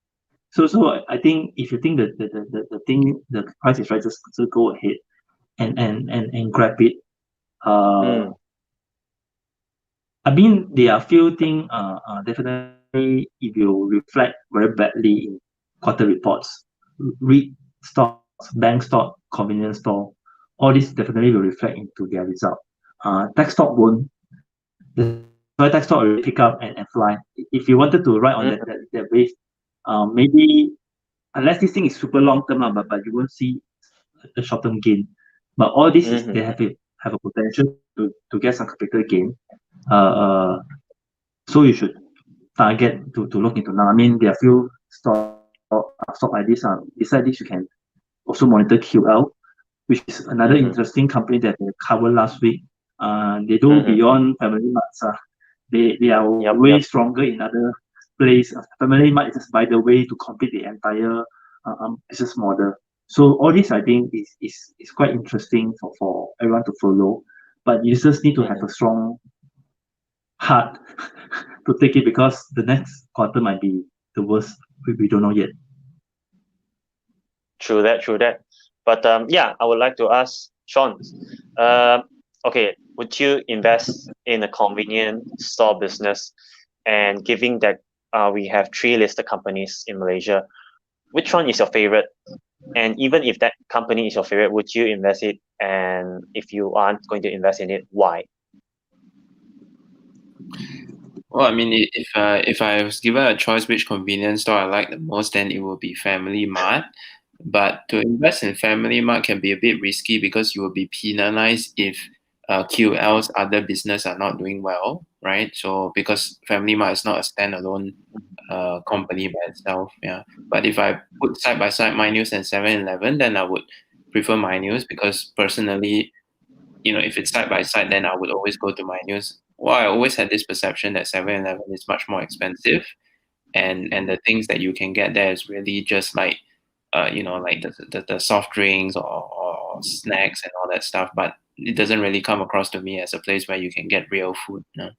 So I think if you think that the price is right, just go ahead and grab it. I mean, there are few things, definitely, if you reflect very badly in quarter reports, read stocks, bank stock, convenience store, all this definitely will reflect into their result. Tech stock won't. That's why tech stock already pick up and fly. If you wanted to ride on Mm-hmm. that wave, maybe unless this thing is super long term, but you won't see a short term gain. But all this is they Mm-hmm. have a potential to get some capital gain. Uh, uh, so you should target to look into now. I mean, there are few stock like this. Beside this, you can also monitor QL, which is another Mm-hmm. interesting company that they covered last week. They do Mm-hmm. beyond family marts. They are Yep. way Yep. stronger in other place. Family mart is just by the way to complete the entire business model. So all this I think is quite interesting for everyone to follow. But users need to have Mm-hmm. a strong heart to take it because the next quarter might be the worst. We don't know yet. True that. True that. But yeah, I would like to ask Sean. Um, okay, would you invest in a convenience store business? And given that we have three listed companies in Malaysia, which one is your favorite? And even if that company is your favorite, would you invest it? And if you aren't going to invest in it, why? Well, I mean, if I was given a choice which convenience store I like the most, then it will be Family Mart. But to invest in Family Mart can be a bit risky because you will be penalized if QL's other business are not doing well, right? So because Family Mart is not a standalone company by itself, yeah. But if I put side by side myNEWS and 7-Eleven, then I would prefer myNEWS because personally, if it's side by side, then I would always go to myNEWS. Well, I always had this perception that 7-Eleven is much more expensive, and the things that you can get there is really just like, like the soft drinks or snacks and all that stuff. But it doesn't really come across to me as a place where you can get real food. No?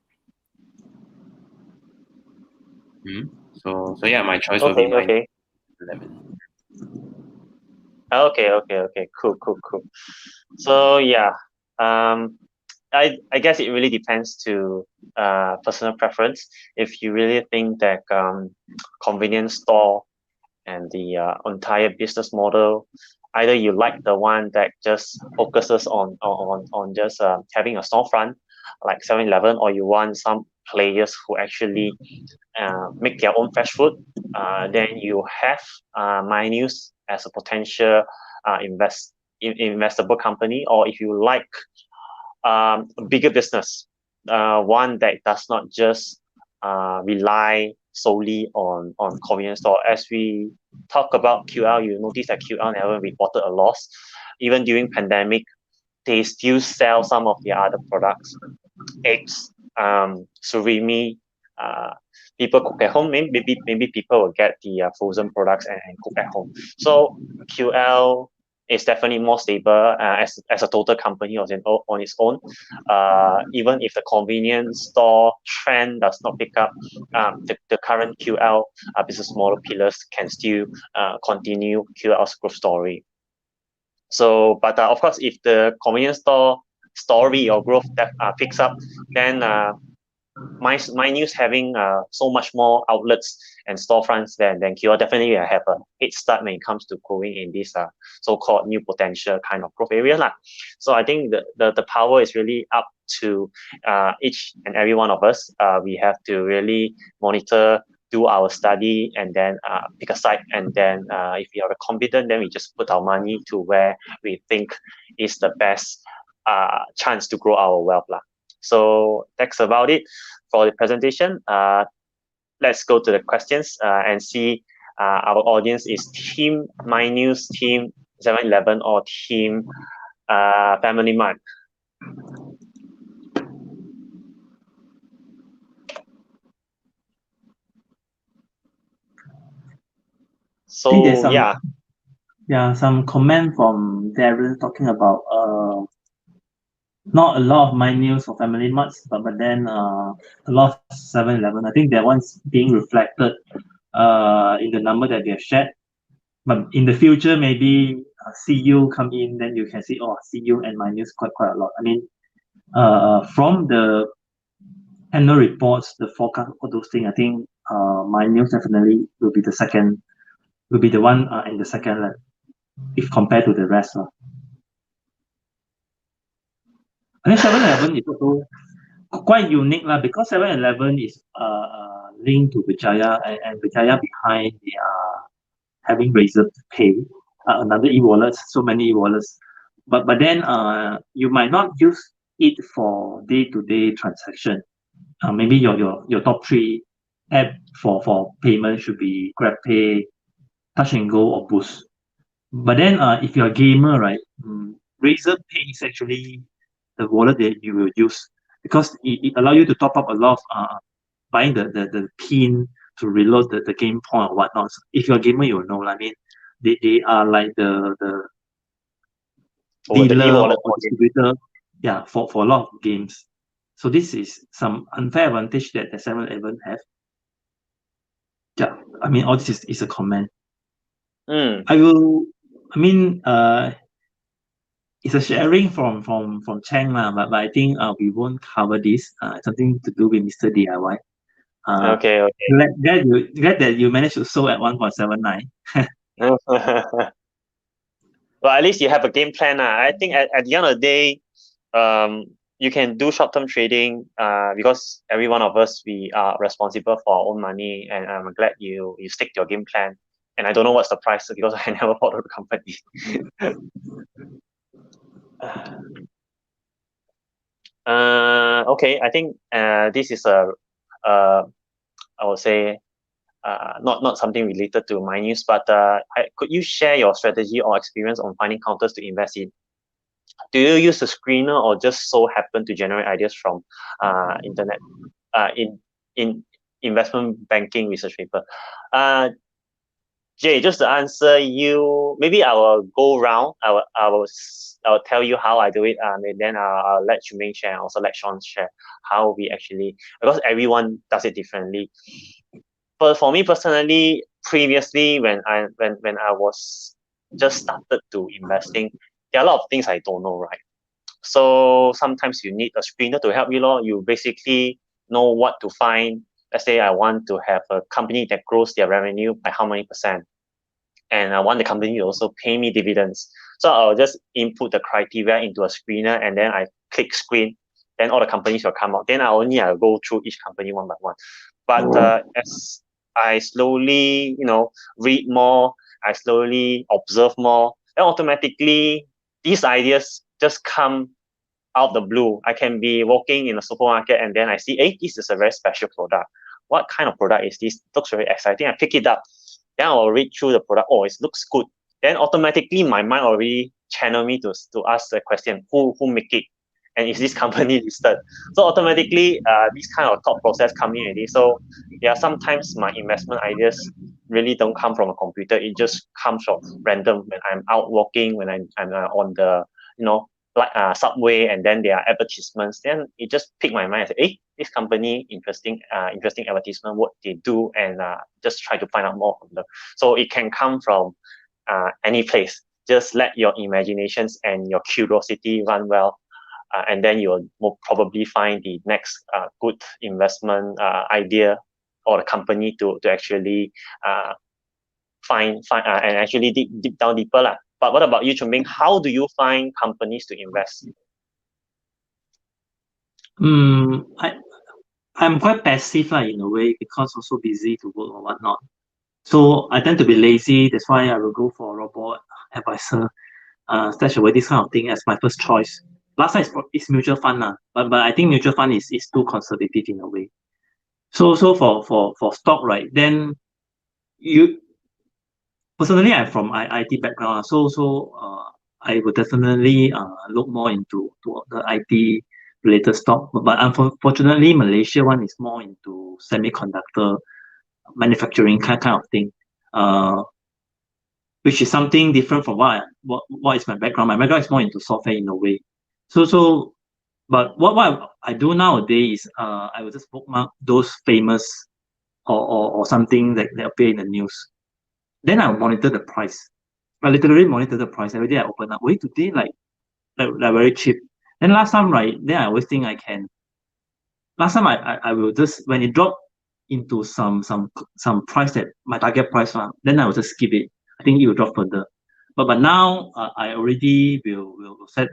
So yeah, my choice will be Okay, myNEWS okay. 11. Okay, okay, okay. Cool, cool, cool. So yeah, um, I guess it really depends to personal preference. If you really think that convenience store and the entire business model, either you like the one that just focuses on just having a storefront like 7-Eleven, or you want some players who actually make their own fresh food, then you have myNEWS as a potential investable company. Or if you like a bigger business, one that does not just rely solely on convenience store. As we talk about QL, you notice that QL never reported a loss. Even during pandemic, they still sell some of their other products, eggs, surimi. Uh, People cook at home. Maybe people will get the frozen products and cook at home. So QL is definitely more stable as a total company on its own. Even if the convenience store trend does not pick up, the current QL business model pillars can still continue QL's growth story. So, but of course, if the convenience store story or growth that picks up, then myNEWS having so much more outlets and storefronts than QL definitely will have a head start when it comes to growing in this so-called new potential kind of growth area lah. So I think the power is really up to each and every one of us. We have to really monitor, do our study, and then pick a side. And then if we are confident, then we just put our money to where we think is the best chance to grow our wealth lah. So that's about it for the presentation. Let's go to the questions and see our audience is team myNEWS, team 7-Eleven, or team Family Mart. I think there's So some comment from Darren talking about not a lot of myNEWS or Family Marts, but then a lot of 7-Eleven. I think that one's being reflected in the number that they have shared. But in the future, maybe CU come in, then you can see, CU and myNEWS quite a lot. I mean, from the annual reports, the forecast, all those things, I think myNEWS definitely will be the second, will be the one in the second level if compared to the rest. I think 7-Eleven is also quite unique because 7-Eleven is linked to Vijaya, and Vijaya behind they are having Razor Pay, another e-wallet, so many e-wallets. But then you might not use it for day-to-day transaction. Maybe your top 3 app for payment should be GrabPay, Touch and Go, or Boost. But then if you're a gamer, right, Razer Pay is actually the wallet that you will use because it allows you to top up a lot of buying the pin to reload the game point or whatnot. So if you're a gamer, you'll know. I mean, they are like the the dealer e-wallet or distributor, for a lot of games. So this is some unfair advantage that the 7-Eleven have. Yeah, I mean, all this is a comment. It's a sharing from Chang but I think we won't cover this. Something to do with Mr. DIY. Okay. Glad that you managed to sold at 1.79. Well, at least you have a game plan. I think at the end of the day, you can do short-term trading because every one of us, we are responsible for our own money, and I'm glad you stick to your game plan. And I don't know what's the price because I never followed the company. Okay, I think this is I would say not something related to myNEWS, but could you share your strategy or experience on finding counters to invest in? Do you use a screener or just so happen to generate ideas from internet in investment banking research paper? Jay, just to answer you, maybe I will go round. I will tell you how I do it, and then I'll let Shuming share, and also let Sean share how we actually, because everyone does it differently. But for me personally, previously when I was just started to investing, there are a lot of things I don't know, right? So sometimes you need a screener to help you. You basically know what to find. Let's say I want to have a company that grows their revenue by how many %, and I want the company to also pay me dividends. So I'll just input the criteria into a screener, and then I click screen. Then all the companies will come out. Then I'll go through each company one by one. But as I slowly, read more, I slowly observe more, then automatically these ideas just come out of the blue. I can be walking in a supermarket and then I see, hey, this is a very special product. What kind of product is this? It looks very exciting. I pick it up. Then I'll read through the product. Oh, it looks good. Then automatically my mind already channel me to ask the question, who make it? And is this company listed? So automatically, this kind of thought process coming already. So yeah, sometimes my investment ideas really don't come from a computer. It just comes from random when I'm out walking, when I'm on the subway, and then there are advertisements. Then it just pick my mind and say, hey, this company interesting advertisement, what they do, and just try to find out more from them. So it can come from any place. Just let your imaginations and your curiosity run well. And then you'll most probably find the next good investment idea or a company to actually find and actually dig down deeper. But what about you, Chun-Ming? How do you find companies to invest? I'm quite passive in a way because also busy to work or whatnot. So I tend to be lazy. That's why I will go for a robot advisor, stash away this kind of thing as my first choice. Last time is mutual fund, but I think mutual fund is too conservative in a way. So for stock, right? Then you personally, I'm from IT background, so I would definitely look more into the IT related stock. But unfortunately, Malaysia one is more into semiconductor manufacturing kind of thing, which is something different from what is my background. My background is more into software in a way. But what I do nowadays is I will just bookmark those famous or something that appear in the news. Then I will monitor the price. I literally monitor the price every day. I open up. Wait, today like very cheap. Then last time, right? Then I always think I can last time I will just, when it dropped into some price that my target price one, then I will just skip it. I think it will drop further. But now I already will set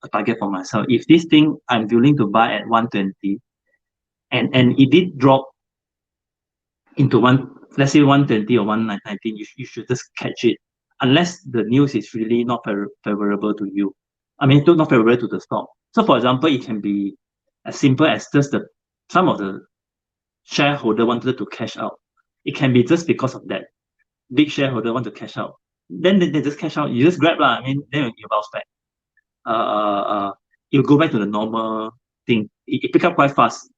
a target for myself. If this thing I'm willing to buy at 120, and it did drop into let's say 120 or 119, you should just catch it, unless the news is really not favorable to you. I mean, not favorable to the stock. So, for example, it can be as simple as just some of the shareholder wanted to cash out. It can be just because of that. Big shareholder want to cash out. Then they just cash out. You just grab lah. I mean, then you bounce back. You go back to the normal thing. It pick up quite fast.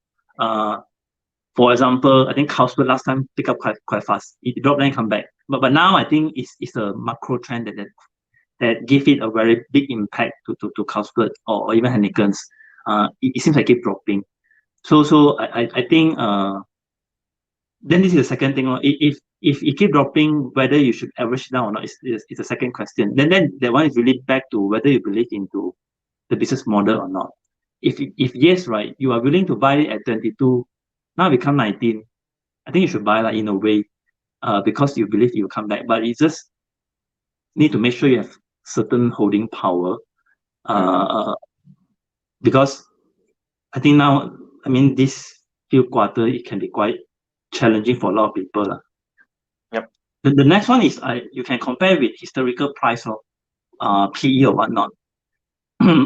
For example, I think Carlsberg last time pick up quite fast. It dropped then come back. But now I think it's a macro trend that give it a very big impact to Carlsberg or even Heineken's. It seems like keep dropping. So I think then this is the second thing. If it keep dropping, whether you should average down or not is a second question. Then that one is really back to whether you believe into the business model or not. If yes, right, you are willing to buy it at 22, now become 19. I think you should buy in a way, because you believe you will come back. But you just need to make sure you have certain holding power, because I think now, I mean, this few quarter it can be quite challenging for a lot of people. Yep. The next one is you can compare with historical price of PE or whatnot.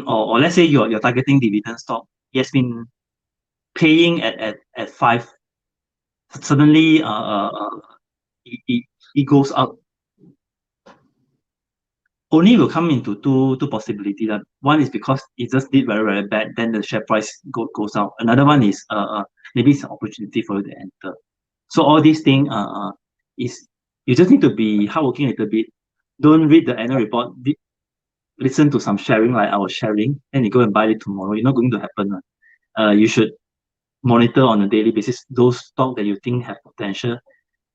or let's say you're targeting dividend stock. It has been paying at 5. Suddenly it goes up. Only will come into two possibilities. One is because it just did very, very bad, then the share price goes out. Another one is maybe it's an opportunity for you to enter. So all these things is you just need to be hardworking a little bit. Don't read the annual report. Listen to some sharing like I was sharing, and you go and buy it tomorrow. It's not going to happen. You should monitor on a daily basis those stocks that you think have potential.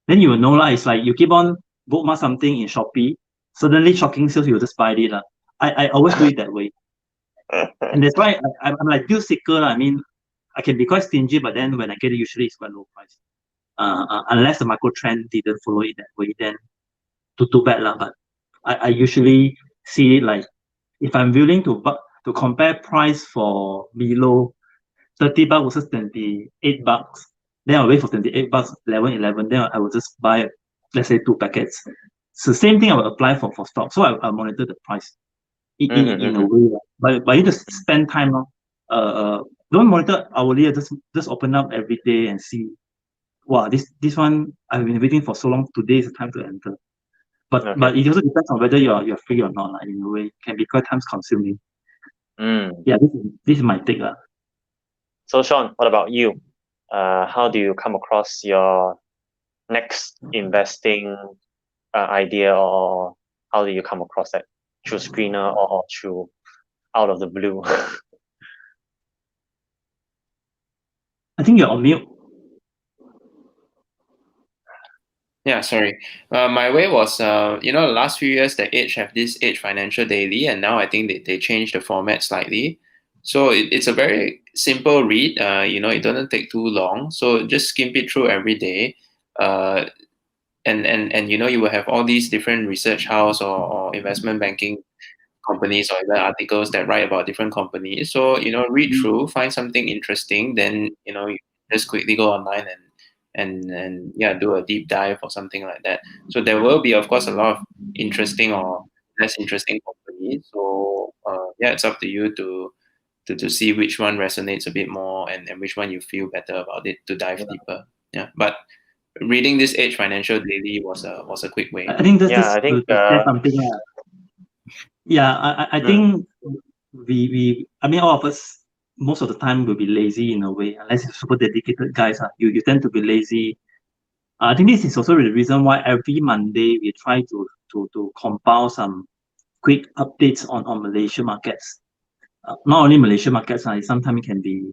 Then you will know it's like you keep on bookmark something in Shopee, suddenly shocking sales, you will just buy it. I always do it that way. And that's why I'm like deal seeker. I mean, I can be quite stingy, but then when I get it, usually it's quite low price. Unless the micro trend didn't follow it that way, then too bad. But I usually see it like, if I'm willing to compare price for below $30 versus $28, then I'll wait for $28, 11, then I will just buy, let's say, 2 packets. So same thing I will apply for stock. So I monitor the price in a way. But you need to spend time. Don't monitor hourly. Just open up every day and see. Wow, this one I've been waiting for so long. Today is the time to enter. But it also depends on whether you're free or not. In a way, it can be quite time consuming. Yeah, this is my take. So Sean, what about you? How do you come across your next investing idea, or how do you come across that? Through screener or through out of the blue? I think you're on mute. Yeah, sorry. My way was, the last few years, the Edge have this Edge Financial Daily, and now I think they changed the format slightly. So it's a very simple read. It doesn't take too long. So just skim it through every day. And you will have all these different research house or investment banking companies or other articles that write about different companies. So, read through, find something interesting, then, you just quickly go online and do a deep dive or something like that. So there will be, of course, a lot of interesting or less interesting companies. So it's up to you to see which one resonates a bit more and which one you feel better about it to dive deeper. Yeah, but reading this Edge Financial Daily was a quick way. I think to share something. I think I mean, all of us most of the time will be lazy in a way, unless you're super dedicated guys. You tend to be lazy. I think this is also the reason why every Monday we try to compile some quick updates on Malaysia markets. Not only Malaysia markets, sometimes it can be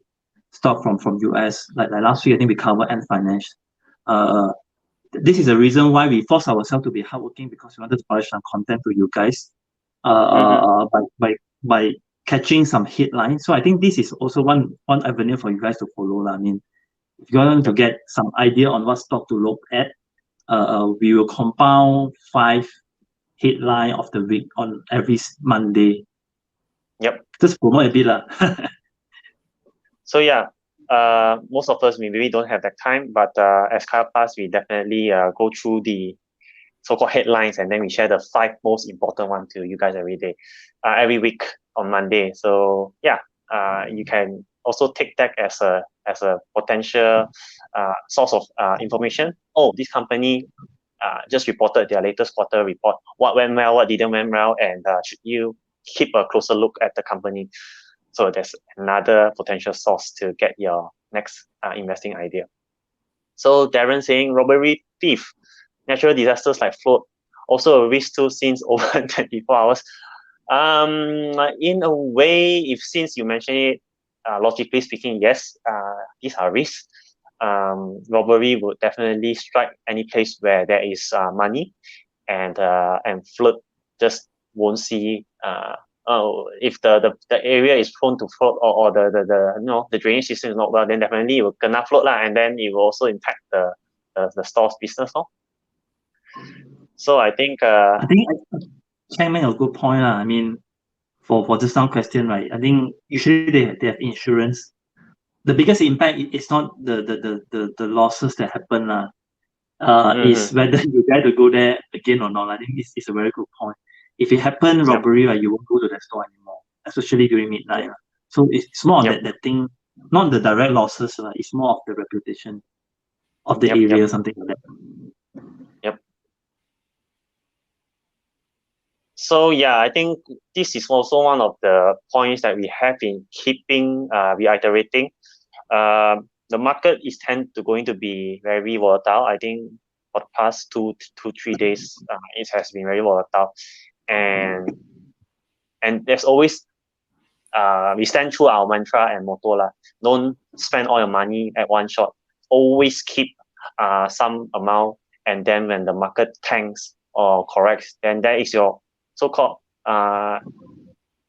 stock from US. Like last week, I think we covered Ant Finance. This is the reason why we force ourselves to be hardworking, because we wanted to publish some content to you guys. By catching some headlines. So I think this is also one avenue for you guys to follow. I mean, if you want to get some idea on what stock to look at, we will compile 5 headline of the week on every Monday. Yep. Just promote a bit lah. So yeah, most of us maybe don't have that time, but as KayaPlus, we definitely go through the so-called headlines, and then we share the 5 most important ones to you guys every week on Monday. So yeah, you can also take that as a potential source of information. Oh, this company just reported their latest quarter report. What went well, what didn't went well, and should you keep a closer look at the company? So there's another potential source to get your next investing idea. So Darren saying robbery, thief, natural disasters like flood, also a risk too since over 24 hours. In a way, since you mentioned it, logically speaking, yes, these are risks. Robbery would definitely strike any place where there is money, and flood just won't see. If the area is prone to flood, or the drainage system is not well, then definitely it will gonna flood lah, and then it will also impact the store's business. So I think Chairman a good point lah. I mean, for this now question, right? I think usually they have insurance. The biggest impact is not the losses that happen lah. Is whether you dare to go there again or not. I think this is a very good point. If it happen robbery, right, you won't go to the store anymore, especially during midnight. So it's more on that thing, not the direct losses. It's more of the reputation of the area, something like that. Yep. So yeah, I think this is also one of the points that we have been keeping reiterating. The market is going to be very volatile. I think for the past 2-3 days, it has been very volatile, and there's always we stand through our mantra and motto lah. Don't spend all your money at one shot. Always keep some amount, and then when the market tanks or corrects, then that is your so-called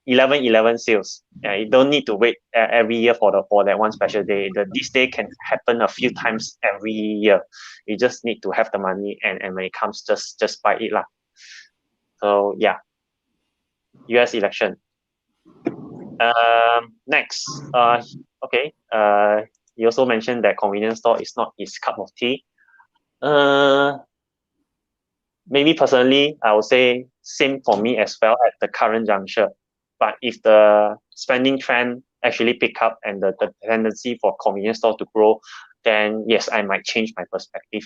11/11 sales. You don't need to wait every year for that one special day. This day can happen a few times every year. You just need to have the money, and when it comes, just buy it lah. So yeah, US election. Next, okay. You also mentioned that convenience store is not his cup of tea. Maybe personally, I would say same for me as well at the current juncture. But if the spending trend actually pick up and the tendency for convenience store to grow, then yes, I might change my perspective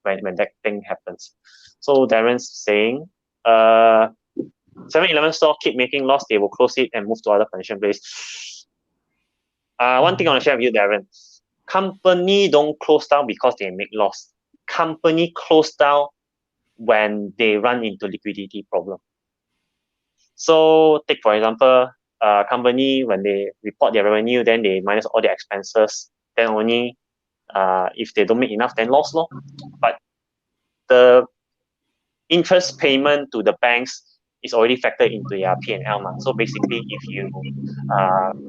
when that thing happens. So Darren's saying, 7-Eleven store keep making loss, they will close it and move to other financial place. One thing I want to share with you, Darren. Company don't close down because they make loss. Company close down when they run into liquidity problem. So take for example, company when they report their revenue, then they minus all their expenses, then only if they don't make enough, then loss lor. But the interest payment to the banks is already factored into your P&L. So basically, if you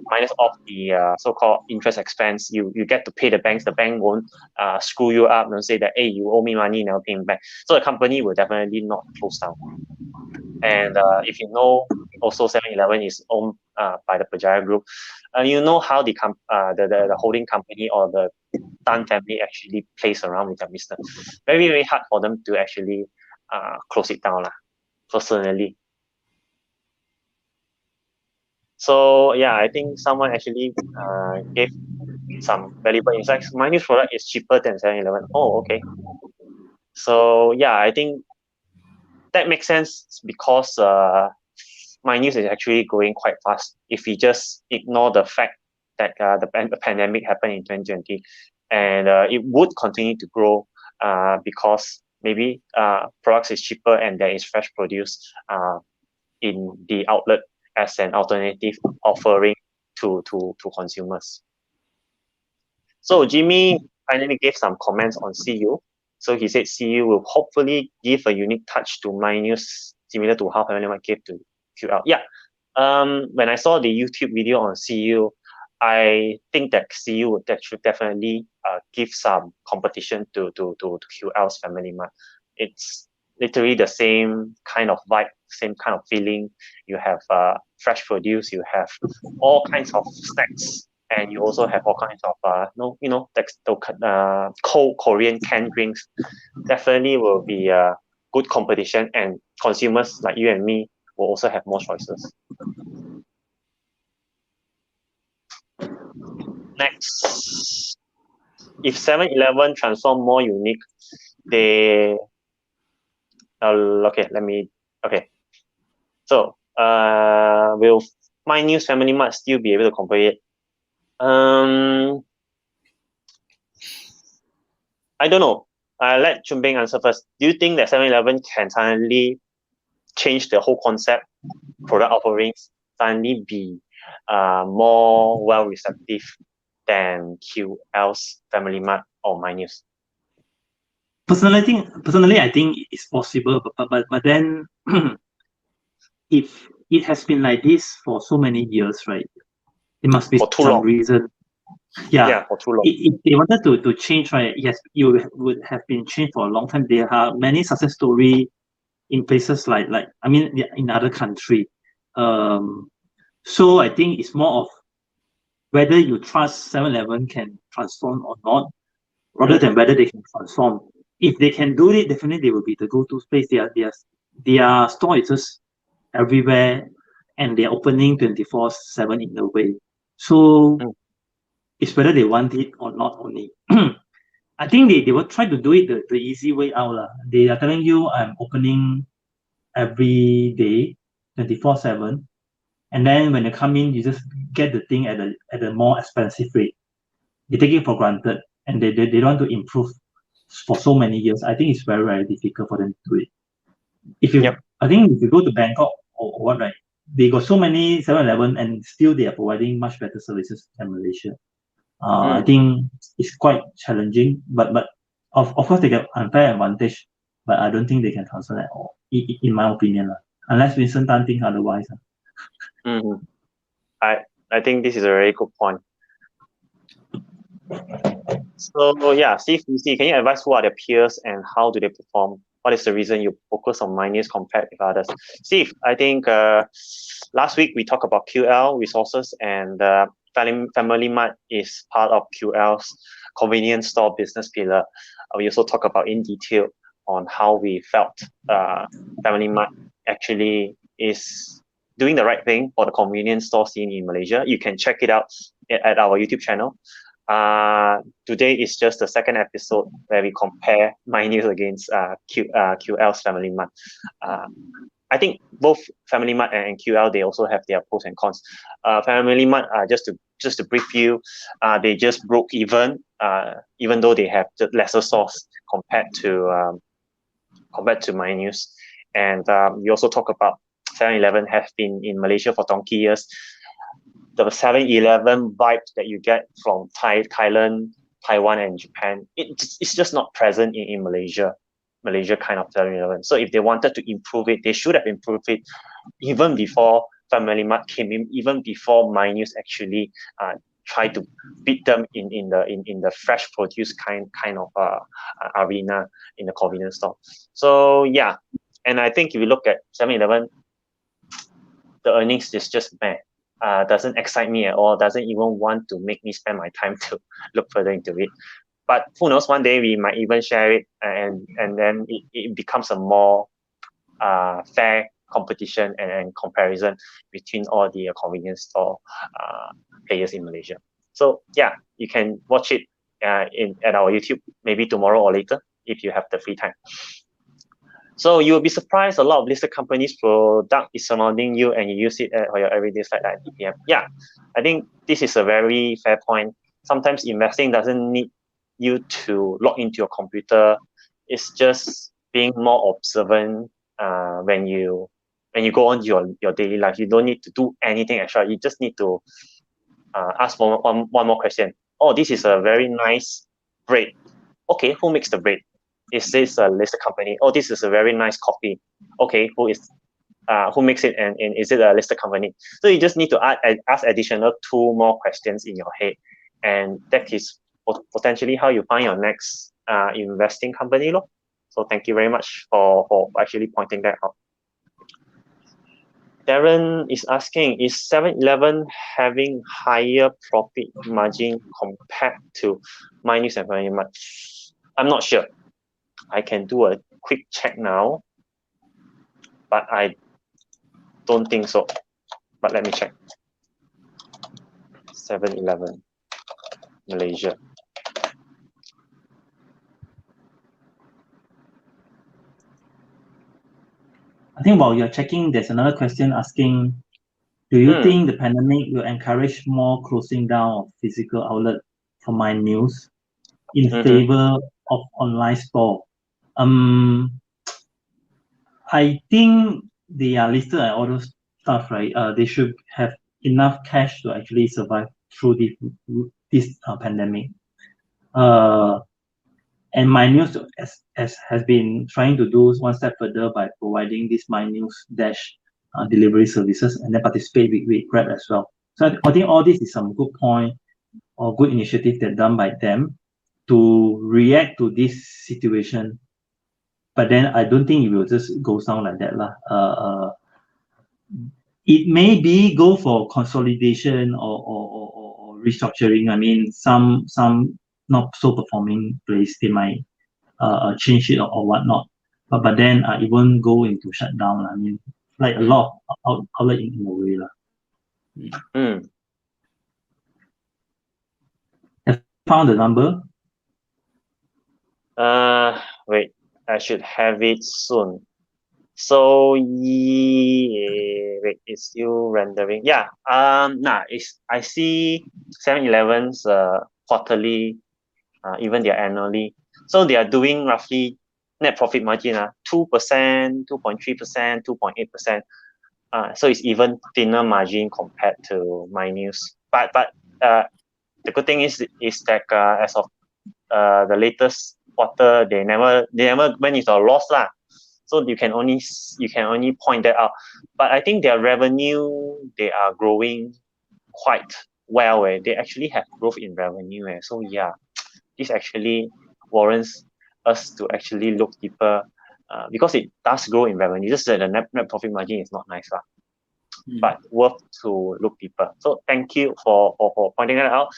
minus off the so-called interest expense, you get to pay the banks. The bank won't screw you up and say that, hey, you owe me money, never pay me back. So the company will definitely not close down. And if you know, also 7-Eleven is owned by the Berjaya Group, you know how the holding company or the Tan family actually plays around with their business. Very, very hard for them to actually close it down, personally. So yeah, I think someone actually gave some valuable insights. myNEWS product is cheaper than 7-Eleven. Oh, okay. So yeah, I think that makes sense because myNEWS is actually growing quite fast. If we just ignore the fact that the pandemic happened in 2020, and it would continue to grow because maybe products is cheaper and there is fresh produce in the outlet as an alternative offering to consumers. So Jimmy finally gave some comments on CU. So he said CU will hopefully give a unique touch to myNEWS, similar to how Family Mart gave to QL. Yeah, when I saw the YouTube video on CU, I think that CU should definitely give some competition to QL's Family Mart. It's literally the same kind of vibe, same kind of feeling. You have fresh produce, you have all kinds of snacks, and you also have all kinds of cold Korean canned drinks. Definitely will be a good competition, and consumers like you and me will also have more choices. Next, if 7-Eleven transform more unique, they So will myNEWS Family Mart still be able to compare it? I don't know. I let Chun Beng answer first. Do you think that 7-Eleven can suddenly change the whole concept, product offerings, suddenly be more well receptive than QL's Family Mart or myNEWS? Personally, I think it's possible, but then if it has been like this for so many years, right? It must be For too some long. reason. Yeah, for too long. if they wanted to change, right? Yes, you would have been changed for a long time. There are many success stories in places like in other country. So I think it's more of whether you trust 7-Eleven can transform or not, rather than whether they can transform. If they can do it, definitely they will be the go-to space. Their store is just everywhere, and they're opening 24/7 in a way. So it's whether they want it or not only. I think they will try to do it the easy way out. They are telling you I'm opening every day, 24/7. And then when you come in, you just get the thing at a more expensive rate. They take it for granted, and they don't want to improve for so many years. I think it's very, very difficult for them to do it. I think if you go to Bangkok or what, right, they got so many 7-Eleven and still they are providing much better services than Malaysia. I think it's quite challenging, but of course they get unfair advantage, but I don't think they can transfer at all, in my opinion, unless Vincent Tan thinks otherwise. I think this is a very good point. So yeah, Steve, can you advise who are the peers and how do they perform? What is the reason you focus on myNEWS compared with others? Steve, I think last week we talked about QL resources, and Family Mart is part of QL's convenience store business pillar. We also talk about in detail on how we felt Family Mart actually is doing the right thing for the convenience store scene in Malaysia. You can check it out at our YouTube channel. Today is just the second episode where we compare myNEWS against QL's Family Mart. I think both Family Mart and QL, they also have their pros and cons. Family Mart, just to brief you, they just broke even though they have the lesser stores compared to myNEWS. And we also talk about 7-Eleven have been in Malaysia for donkey years. The 7-Eleven vibe that you get from Thailand, Taiwan, and Japan, it's just not present in Malaysia kind of 7-Eleven. So if they wanted to improve it, they should have improved it even before Family Mart came in, even before myNEWS actually tried to beat them in the fresh produce kind of arena in the convenience store. So yeah, and I think if you look at 7-Eleven, the earnings is just bad. Doesn't excite me at all, doesn't even want to make me spend my time to look further into it. But who knows, one day we might even share it, and then it becomes a more fair competition and comparison between all the convenience store players in Malaysia. So yeah, you can watch it at our YouTube maybe tomorrow or later if you have the free time. So you will be surprised a lot of listed companies' product is surrounding you and you use it for your everyday life like DPM. Yeah, I think this is a very fair point. Sometimes investing doesn't need you to log into your computer. It's just being more observant when you go on your daily life. You don't need to do anything extra. You just need to ask for one more question. Oh, this is a very nice bread. Okay, who makes the bread? Is this a listed company? Oh, this is a very nice coffee. Okay, who is who makes it, and is it a listed company? So you just need to ask additional 2 more questions in your head, and that is potentially how you find your next investing company. So thank you very much for actually pointing that out. Darren is asking, is 7-Eleven having higher profit margin compared to myNEWS and myNEWS? I'm not sure. I can do a quick check now, but I don't think so. But let me check. 7-Eleven, Malaysia. I think while you're checking, there's another question asking, do you think the pandemic will encourage more closing down of physical outlet for myNEWS in favor of online store? I think they are listed and all those stuff, right? They should have enough cash to actually survive through this pandemic. And myNEWS has been trying to do one step further by providing this myNEWS Dash delivery services, and then participate with Grab as well. So I think all this is some good point or good initiative that done by them to react to this situation. But then I don't think it will just go down like that. It may be go for consolidation or restructuring. I mean, some not so performing place, they might change it or whatnot. But then it won't go into shutdown. I mean, like a lot of outlet in a way. Have you found the number? Wait, I should have it soon. So wait, it's still rendering. Yeah. I see 7-Eleven's quarterly, even their annually. So they are doing roughly net profit margin 2%, 2.3%, 2.8%. So it's even thinner margin compared to myNEWS. But the good thing is that as of the latest quarter, they never went into a loss lah. So you can only point that out. But I think their revenue, they are growing quite well. They actually have growth in revenue. So yeah, this actually warrants us to actually look deeper, because it does grow in revenue. Just that the net profit margin is not nice, but worth to look deeper. So thank you for pointing that out.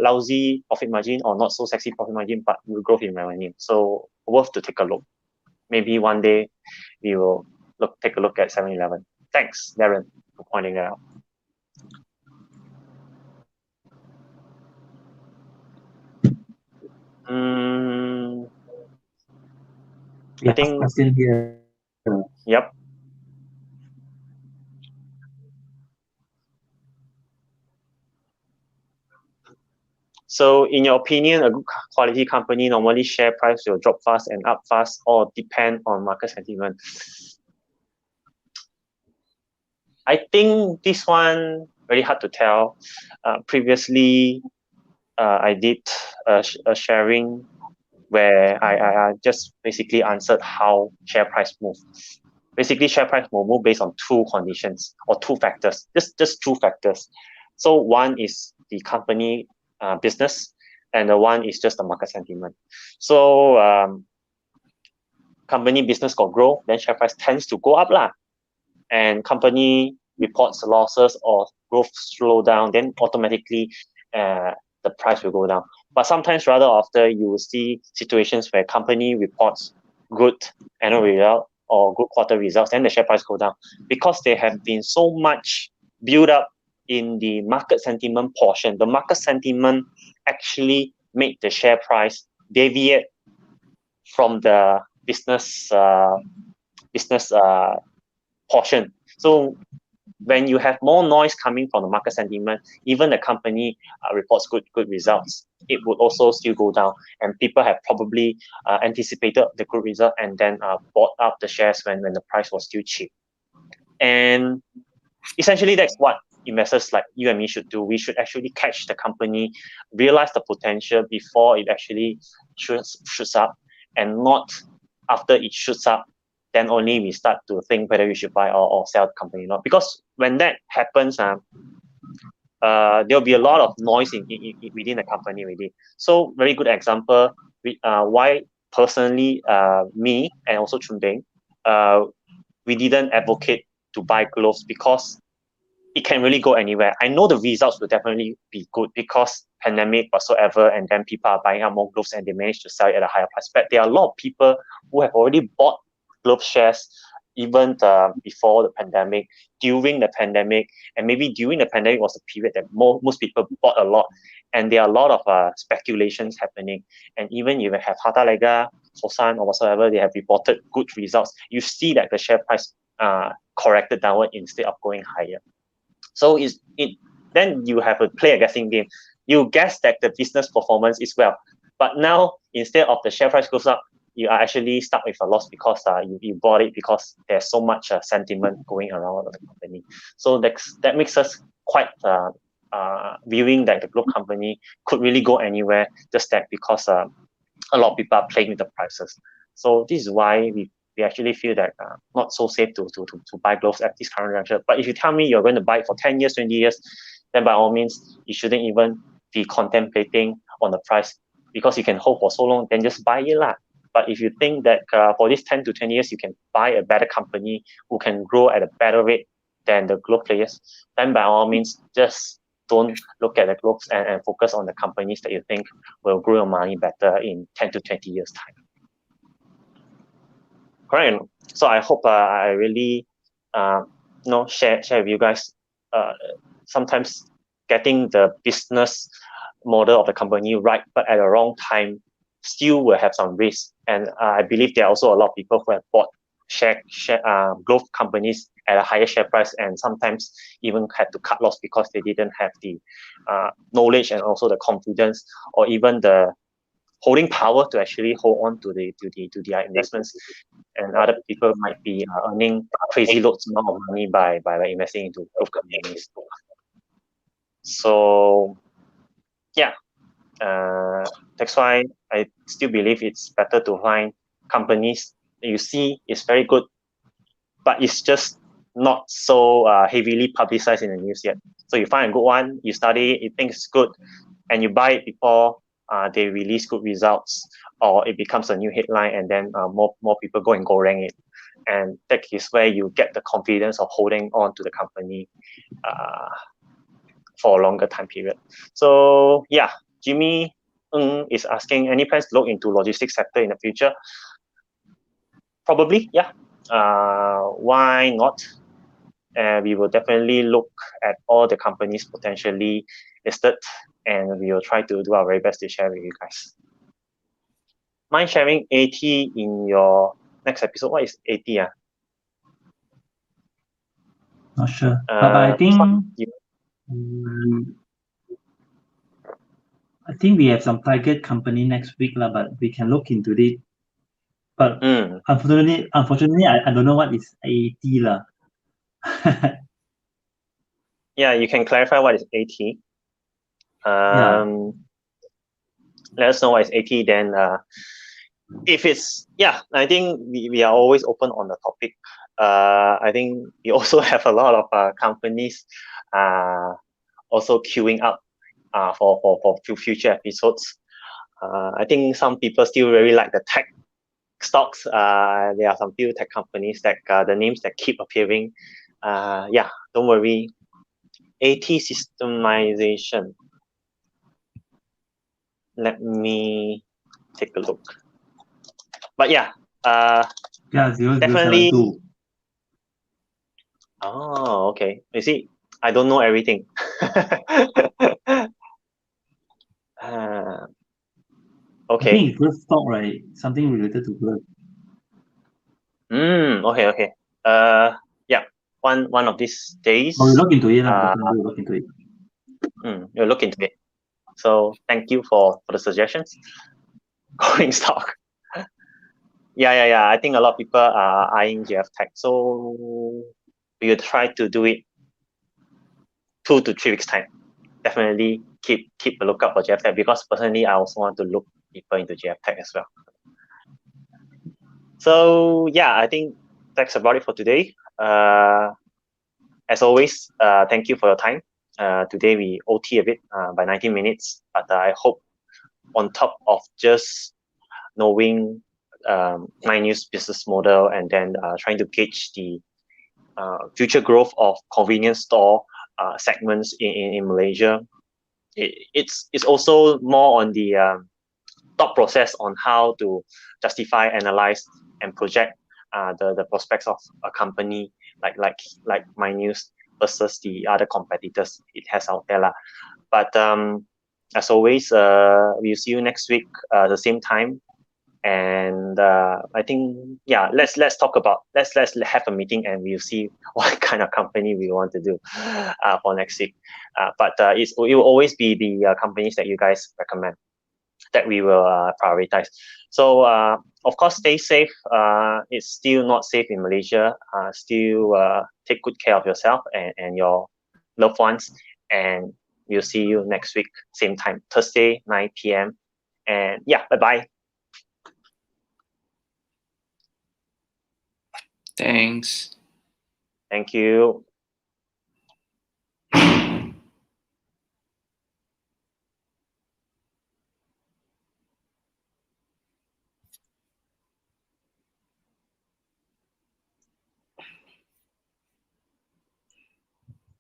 Lousy profit margin or not so sexy profit margin, but growth in revenue. So worth to take a look. Maybe one day we will take a look at 7-Eleven. Thanks, Darren, for pointing that out. I think question here. Yep. So in your opinion, a good quality company normally share price will drop fast and up fast, or depend on market sentiment? I think this one very hard to tell. Previously, I did a sharing where I just basically answered how share price move. Basically, share price will move based on 2 conditions or 2 factors, just 2 factors. So one is the company business, and the one is just the market sentiment. So company business got grow, then share price tends to go up lah. And company reports losses or growth slow down, then automatically the price will go down. But sometimes rather often you will see situations where company reports good annual result or good quarter results, then the share price go down, because they have been so much built up in the market sentiment portion. The market sentiment actually made the share price deviate from the business portion. So when you have more noise coming from the market sentiment, even the company reports good results, it would also still go down, and people have probably anticipated the good result and then bought up the shares when the price was still cheap. And essentially that's what investors like you and me should do. We should actually catch the company, realize the potential before it actually shoots up, and not after it shoots up then only we start to think whether we should buy or sell the company or not. Because when that happens, there'll be a lot of noise within the company already. So very good example, why personally me and also Chun Bing, we didn't advocate to buy gloves because it can really go anywhere. I know the results will definitely be good because pandemic whatsoever, and then people are buying up more gloves and they manage to sell it at a higher price. But there are a lot of people who have already bought glove shares even before the pandemic, during the pandemic, and maybe during the pandemic was a period that most people bought a lot. And there are a lot of speculations happening. And even if you have Harta Lega, Fosan, or whatsoever, they have reported good results. You see that the share price corrected downward instead of going higher. So then you have to play a guessing game. You guess that the business performance is well, but now instead of the share price goes up, you are actually stuck with a loss because you bought it because there's so much sentiment going around the company. So that makes us quite viewing that the glove company could really go anywhere, just that because a lot of people are playing with the prices. So this is why we actually feel that not so safe to buy gloves at this current juncture. But if you tell me you're going to buy it for 10 years, 20 years, then by all means, you shouldn't even be contemplating on the price, because you can hold for so long, then just buy it lah. But if you think that for these 10 to 20 years, you can buy a better company who can grow at a better rate than the glove players, then by all means, just don't look at the gloves and focus on the companies that you think will grow your money better in 10 to 20 years time. Correct. So I hope I really share with you guys. Sometimes getting the business model of the company right, but at the wrong time, still will have some risk. And I believe there are also a lot of people who have bought glove companies at a higher share price, and sometimes even had to cut loss because they didn't have the knowledge and also the confidence, or even the holding power to actually hold on to their investments. And other people might be earning crazy loads amount of money by investing into glove companies. So yeah, that's why I still believe it's better to find companies that you see is very good, but it's just not so heavily publicized in the news yet. So you find a good one, you study it, you think it's good, and you buy it before they release good results, or it becomes a new headline, and then more people go and rank it. And that is where you get the confidence of holding on to the company for a longer time period. So yeah, Jimmy is asking, any plans to look into logistics sector in the future? Probably, yeah. Why not? We will definitely look at all the companies potentially listed, and we will try to do our very best to share with you guys. Mind sharing AT in your next episode? What is AT? Not sure, but I think we have some target company next week lah, but we can look into it. But unfortunately, I don't know what is AT lah. Yeah, you can clarify what is AT. Let us know what is AT. Then, if it's I think we are always open on the topic. I think we also have a lot of companies also queuing up for future episodes. I think some people still really like the tech stocks. There are some few tech companies that the names that keep appearing. Don't worry. AT systemization. Let me take a look. But definitely. 0072. Oh, okay. You see, I don't know everything. Okay. I think it's glove stock, right? Something related to glove. Okay. One of these days. We'll look into it. We'll look into it. We'll look into it. So thank you for the suggestions. Going stock. I think a lot of people are eyeing JF Tech. So we will try to do it 2 to 3 weeks time. Definitely keep a lookout for JF Tech, because personally I also want to look deeper into JF Tech as well. So I think that's about it for today. As always, thank you for your time. Today we OT a bit by 19 minutes, but I hope on top of just knowing myNEWS business model and then trying to gauge the future growth of convenience store segments in Malaysia, it's also more on the thought process on how to justify, analyze, and project the prospects of a company like myNEWS versus the other competitors it has out there. But as always, we'll see you next week the same time. And I think, yeah, let's have a meeting and we'll see what kind of company we want to do for next week. But it will always be the companies that you guys recommend that we will prioritize. So of course, stay safe. It's still not safe in Malaysia. Still take good care of yourself and your loved ones. And we'll see you next week, same time, Thursday, 9 p.m. And yeah, bye-bye. Thanks. Thank you.